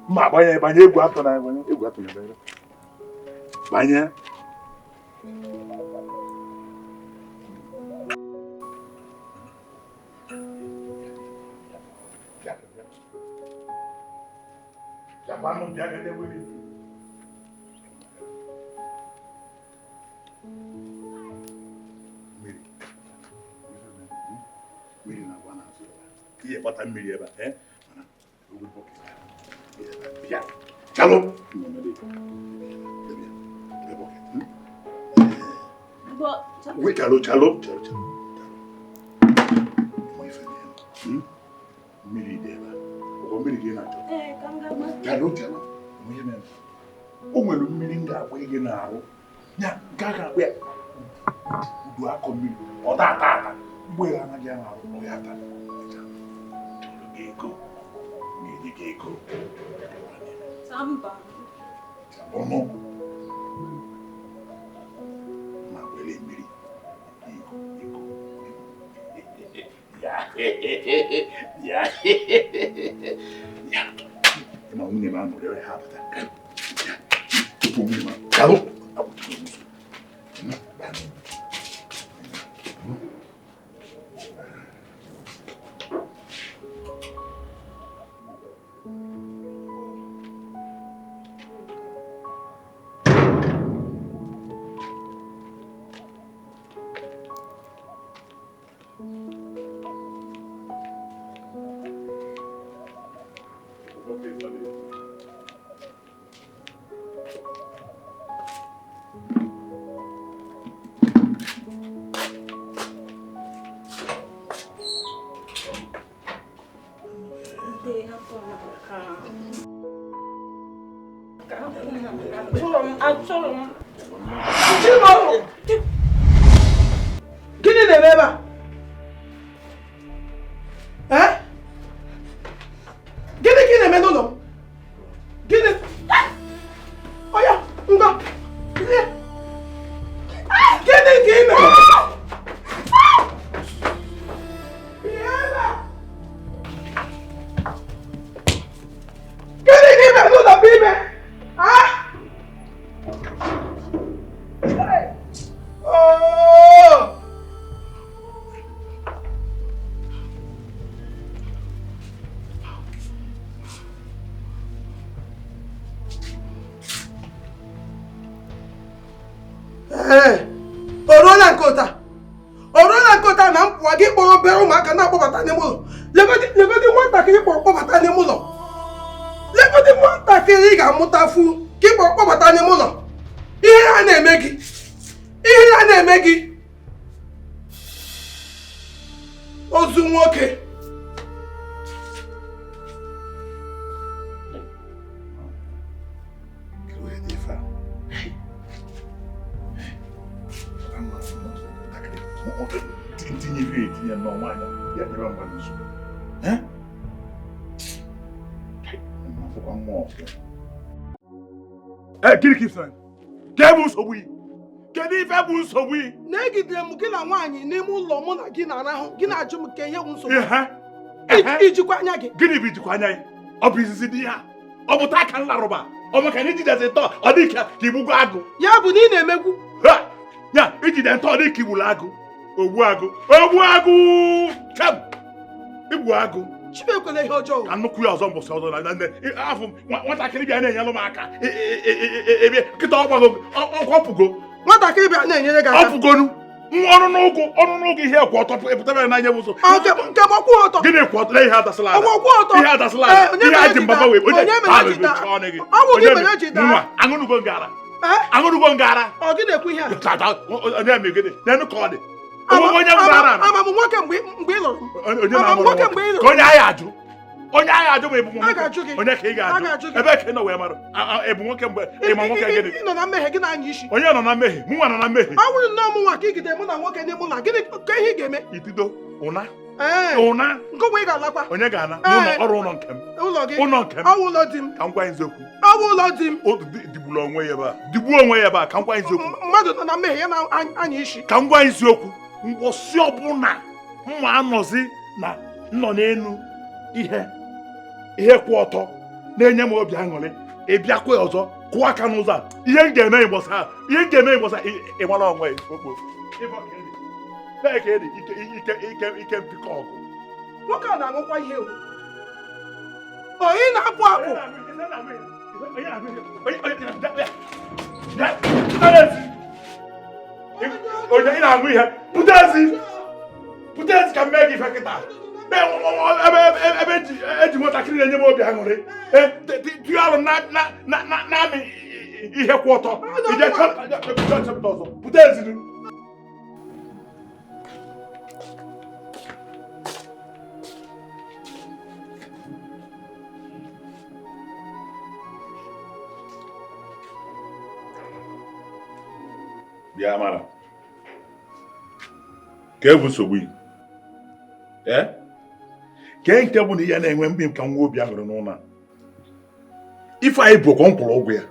mma banye egwu atọ na banye Iya kpata mmiri ebe a chalụ mmiri dị ebe a mmiri dị na-achọ chalụ o nwere mmiri m ga-agba gị n'ahụ ya nke a ga-agba ya udu akọ mmiri ọ ata mgbe ya anaghị ya n'ahụ ọ ya ata ego ga-enye gị ego ọnụ ma were mmiri ego ya ma nwunye m anụrụ ere ha pụta tupu nwunye m kalụ Gịnị na-eme ebe a? Gịnị ka ị na-eme n'ụlọ m? Gịnị? Ọya, ngwa. Gịnị ka ị mere? Orona nkota na mpụa gị kpọrọ obere ụmụaka na-akpọbata n'ime ụlọ. Legodi nwatakịrị kpọrọ kpọbata n'ime ụlọ. Legodi nwatakịrị ị ga-amụtafu ka ị kpọrọ kpọbata n'ime ụlọ. Ihe ha na-eme gị. Ozu nwoke. Tinye n'ọnwa anya ya dịrị mgbe n'izu gịnị ka ifere ka bụ nsogbu yi kedu ife bụ nsogbu yi na-egidere m gị na nwaanyị n'ime ụlọ mụ na gị na-arahụ gị na-ajụ m ka ihe bụ nsogbu ijikwa anya gị gịnị bụ ijikwa anya gị ọ bụ izizi dị ya ọ bụ taa ka nlarụba ọ maka na ijidezi ntọ ọ dị ka igbugo agụ ya bụ na ị na-emegwu ya ijide ntọ ọ dị ka igburu agụ ogbu agụ kem igbu agụ Chimekwele ihe ọjọọ ka nnukwu ya ọzọ mbọsị ọzọ na afọ nwatakịrị bịa na-enyelụ m aka ebe kịta ọkwọpụgo nwatakịrị bịa na-enyere gị aka ọpụgonu ọnụ n'ụgụ ihe kwụ ọtọ pụtara n'anya bụ ụzọ nke ọkwụ ọtọ gịnị kwụ ọtọ ihe adasịla ihe adasịla ihe aji mbaba wee onye aṅụnugo ngara ọ gị na-ekwu ihe a onye megide n'enu ka ọ dị onye ngara amam nwoke mgbe ị lụrụ ka onye agha ajụ ma ebu nwoke onye ka ị ga-ajụ ebe ka ị nọ wee mara ebu nwoke mgbe ịma nwoke gịnị ị nọ na mmehie gị na-anya isi onye nọ na mmehie mụ nwa nọ na mmehie ọ bụrụ na ọmụ nwa ka igide mụ na nwoke n'ime ụlọ gịnị ka ihe ị ga-eme itido ụna nkụwa ị ga-alakwa onye ga-ana n'ụlọ ọrụ ụlọ nke m ụlọ nke m ọwụ ụlọ di m ka m gwa eziokwu ọwụ ụlọ di m digbuo onwe ya ebe a ka m gwa eziokwu mmadụ nọ na mmehie ya na-anya isi ka m gwa eziokwu mgbọsị ọbụla mma anọzi na nọ n'elu ihe kwụ ọtọ na-enye m obi aṅụrị ịbịakwa ọzọ kụọ aka n'ụzọ a ihe m ga-eme ịgbọsa ịmara onwe ike mpịkọ ọgụ nwoke a na-aṅụkwa ihe onye na-apụ apụ onye ị na-aṅụ ihe pụta ezi ka mmee gị ife kịta ebe eji nwatakịrị na-enye m obi aṅụrị tụọ alụ na-amị ihe kwụ ọtọ ọzọ pụta ezinu bịa mara ka ebu nsogbu kee nke bụ na ihe na-enwe mkpi ka nwa obi ahụrụ n'ụlọ ife anyị bụ ọkwọnkwụrụ ụgwọ ya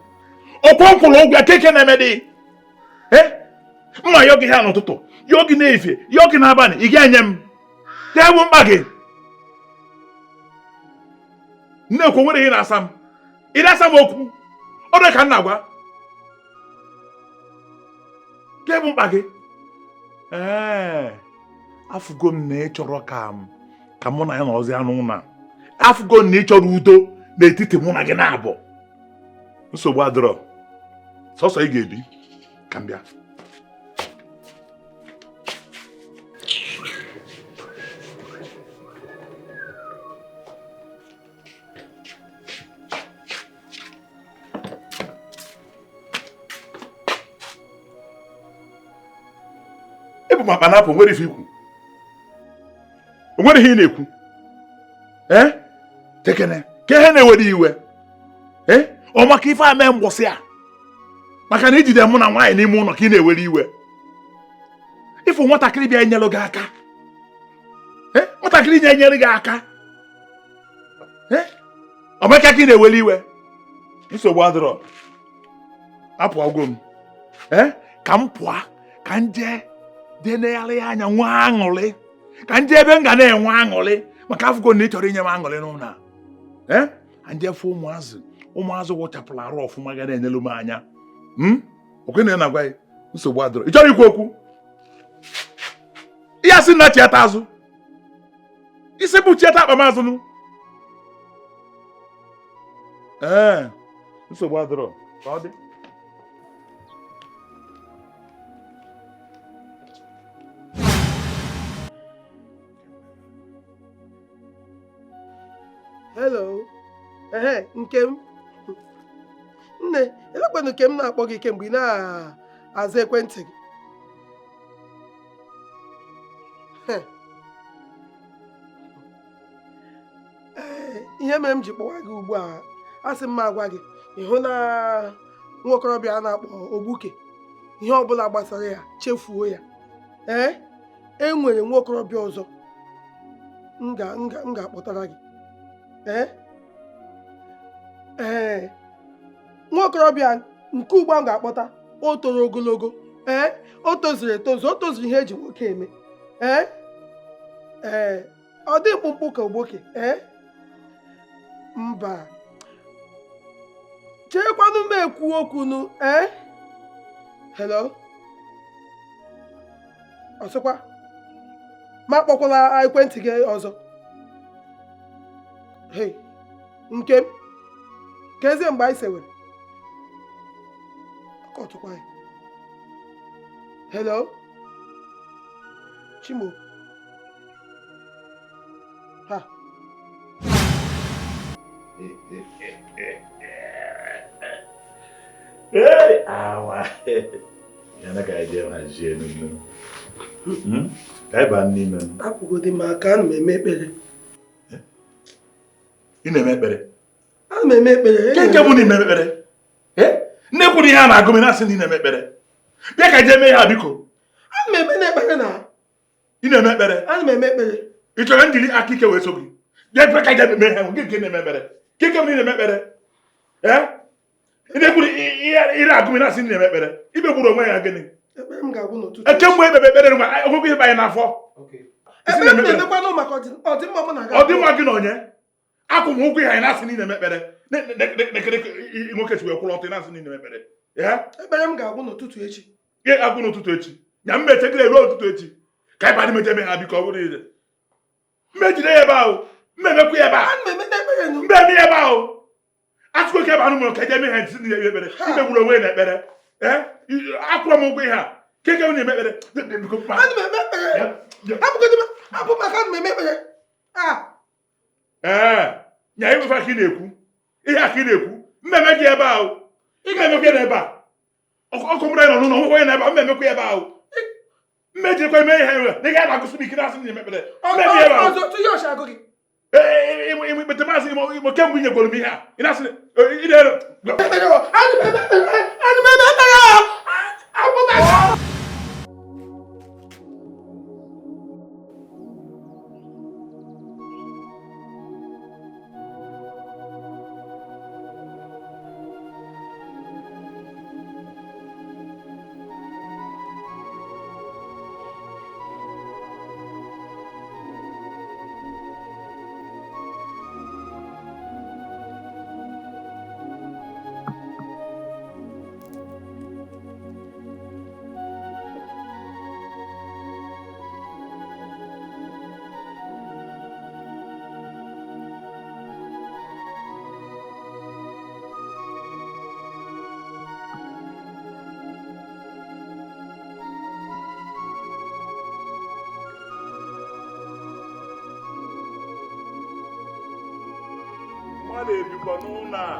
ọkwọnkwụrụ ụgwọ ya keke na-eme dị mma yọ gị ha n'ụtụtụ yọ gị n'efie yọ gị n'abalị ị ga-enye m ya bụ mkpa gị nnekwu nwere ihe na-asa m ị na-asa m okwu ọ dị ka m na-agwa ka bụ mkpa gị afụgo m na ị chọrọ ka mụ na ya na ọzọ anụ ụlọ afụgo m na ị chọrọ udo n'etiti mụ na gị na-abụ nsogbu adịrọ sọsọ ị ga-ebi ka m bịa ebu maka na apụ nwere ife ikwu o nwere ihe ị na-ekwu tekene ka ihe na-ewere iwe ọ maka ife a mee mgbọsị a maka na ijide mụ na nwaanyị n'ime ụlọ ka ị na-ewere iwe ịfụ nwatakịrị bịa enyelụ gị aka nwatakịrị na-enyere gị aka ọ maka ka ị na-ewere iwe nsogbu adịrọ apụọgo m ka m pụọ ka m jee denegharị anya nwa aṅụrị ka ndị ebe m ga na-enwe aṅụrị maka afụgo na ị chọrọ inye m aṅụrị n'ụlọ a ndị efe ụmụazụ wụchapụrụ arụ ọfụma ga na-enyelu m anya okwe na na-agwa gị nsogbu adịrọ ị chọrọ ikwu okwu ihe asị na chiata azụ isi bụ chiata akpamazụ nsogbu adịrọ ka ọ dị hello nke m nne elekwanụ nke m na-akpọ gị kemgbe ị na-aza ekwentị gị ihe mere m ji kpọwa gị ugbu a asị m agwa gị ịhụ na nwa okorobịa a na-akpọ Ogbuke ihe ọbụla gbasara ya chefuo ya enwere nwa okorobịa ọzọ m ga-akpọtara gị nwa okorobịa nke ugbo m ga-akpọta o toro ogologo o tozuru etozu o tozuru ihe eji nwoke eme ọ dị mkpụmkpụ ka Ogbuke mba cherekwanụ m ekwu okwu hello ọsọkwa ma kpọkwala ekwentị gị ọzọ nke m kezie mgbe anyị sewere ọkọtụkwa anyị hello Chimo ha awa yana ka je ma je nnu kai ba n'ime m apụgodi m aka ana m eme ekpere ị na-eme ekpere ana m eme ekpere nke bụ na ime ekpere nne kwuru ihe a na-agụ m na-asị na ị na-eme ekpere bịa ka je mee ya biko ana m eme ekpere na ị na-eme ekpere ana m eme ekpere ị chọrọ njiri aka ike wee so gị bịa ka je mee ha nke na-eme ekpere nke bụ na ị na-eme ekpere ị na-ekwuru ire agụ m na-asị na ị na-eme ekpere ibe gburu onwe ya gịnị ekpere m ga-agwụ n'ụtụtụ kemgbe ekpebe ekpere ngwa ọgwụgwụ ihe banye n'afọ ekpere m na-emekwanụ maka ọdịmma m na ọdịmma gị na onye akwụ m ụgwọ ihe na-asị na ị na-eme ekpere nekere nwoke si wee kwụrụ ọtụ na-asị na ị na-eme ekpere ekpere m ga-agwụ n'ụtụtụ echi gị agwụ n'ụtụtụ echi nya mmeche gị ruo ụtụtụ echi ka anyị badị mejebe ha biko ọ bụrụ ile mmejide ya ebe ahụ mmemekwu ya ebe ahụ mmeme ya ebe ahụ atụkọ ike ebe anụmanụ ka eje eme ha ntị na ekpere imegburu onwe na ekpere akwụrụ m ụgwọ ihe a keke m na-eme ekpere nya iwefe aka ị na-ekwu ihe aka ị na-ekwu mmeme gị ebe ahụ mmemekwu ya n'ebe a ọkụ mụrụ anyị nọ n'ụlọ nwekwe ya n'ebe a mmemekwu ya ebe ahụ mmejikwa eme ihe nwe na ị ga na-agụsị m ike na-asị na ekpere mmeme ya ebe ahụ ikpete maazị imo kemgbe i nyegworo m ihe a ị na-asị ị na-ere mmadụ ebikọ n'ụlọ a.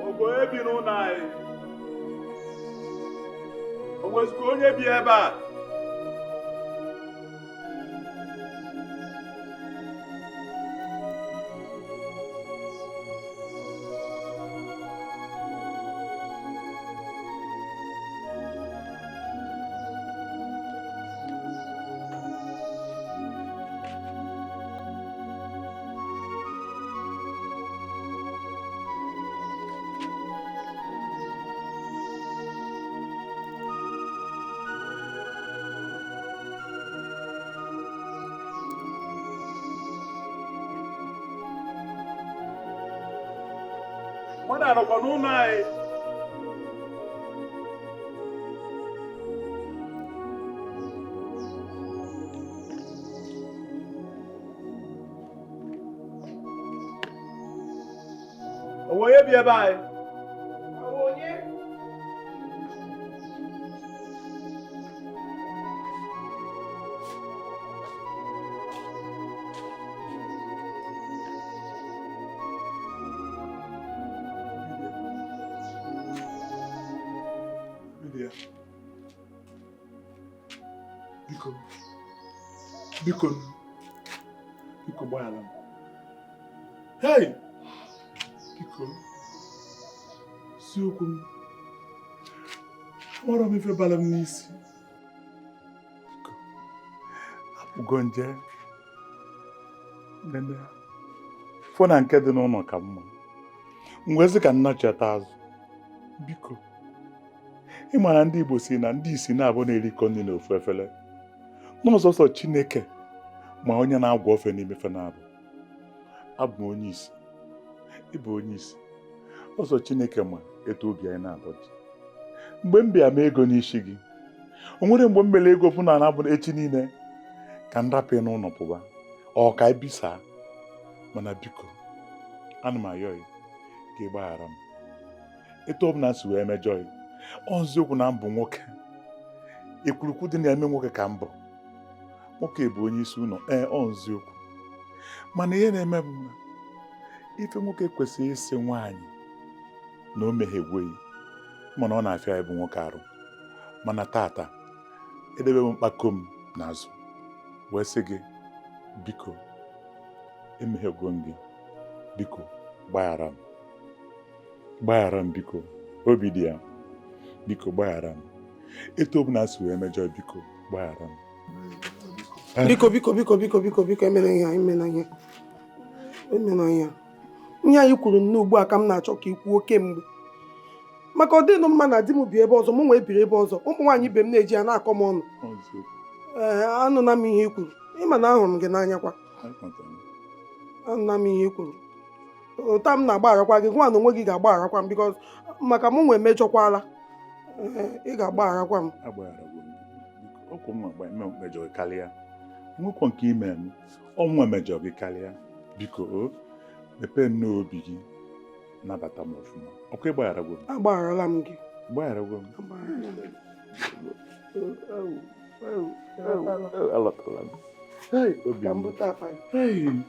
Ogbo ebi n'ụlọ anyị. O nwezikwa onye bi ebe a. Mmadụ anọkwa n'ụlọ anyị. O nwere onye bi ebe anyị? Biko gbaghara m. Hey! Biko, si okwu m. Amara m ife bala m n'isi. Biko, apụgo nje. Nene, fụ na nke dị n'ụlọ ka mma. Mgbe ka nna cheta azụ. Biko, ị ma na ndị Igbo si na ndị isi na-abụ na-erikọ nri n'ofu efere. N'ọzọsọ Chineke ma onye na-agwọ ofe n'ime fe na-abụ. Abụ m onye isi. Ịbụ onye isi. Ọzọ Chineke ma etu obi anyị na-abọji. Mgbe m bịa mee ego n'isi gị, o nwere mgbe m mere ego fụ na na-abụ echi niile ka m rapụ n'ụlọ pụba. Ọ ka ebisa. Mana biko, ana m ayọ gị ka ị gbaghara m. Etu ọ bụla si wee mejọ gị. Ọ nziokwu na mbụ nwoke. Ekwurukwu dị na-eme nwoke ka mbụ. Nwoke bụ onye isi ụlọ. Ọ nziokwu. Mana ihe na-eme bụ na ife nwoke kwesịrị isi nwaanyị na o meghegweghị mana ọ na-afịa ya bụ nwoke arụ. Mana tata edebe m mkpako m n'azụ wee sị gị biko emeghego m gị, biko gbaghara m biko, obi dị ya, biko gbaghara m. Etu ọ bụla si wee mejọ biko gbaghara m. Biko emena ihe ihe anyị kwuru ugbu a ka m na-achọ ka ị kwuo kemgbe maka ọ dịnụ mma na di m bi ebe ọzọ mụ nwee biri ebe ọzọ ụmụ nwaanyị ibe m na-eji ya na-akọ m ọnụ. Anụna m ihe i kwuru, ịma na ahụrụ m gị n'anya kwa. Anụna m ihe i kwuru, ụta m na-agbagharakwa gị, gwa na onwe gị ga-agbagharakwa m bikọz maka mụ nwee mejọkwala. Ị ga-agbagharakwa m. Ọkwụ m mejọ gị karịa nwekwa nke ime m ọnwa mejọ gị karịa. Biko mepee nnọọ obi gị nabata m ọfụma. Ọkwa ịgbagharagwo m. Agbagharala m gị. Gbagharagwo m. Alọtala m. Obi m.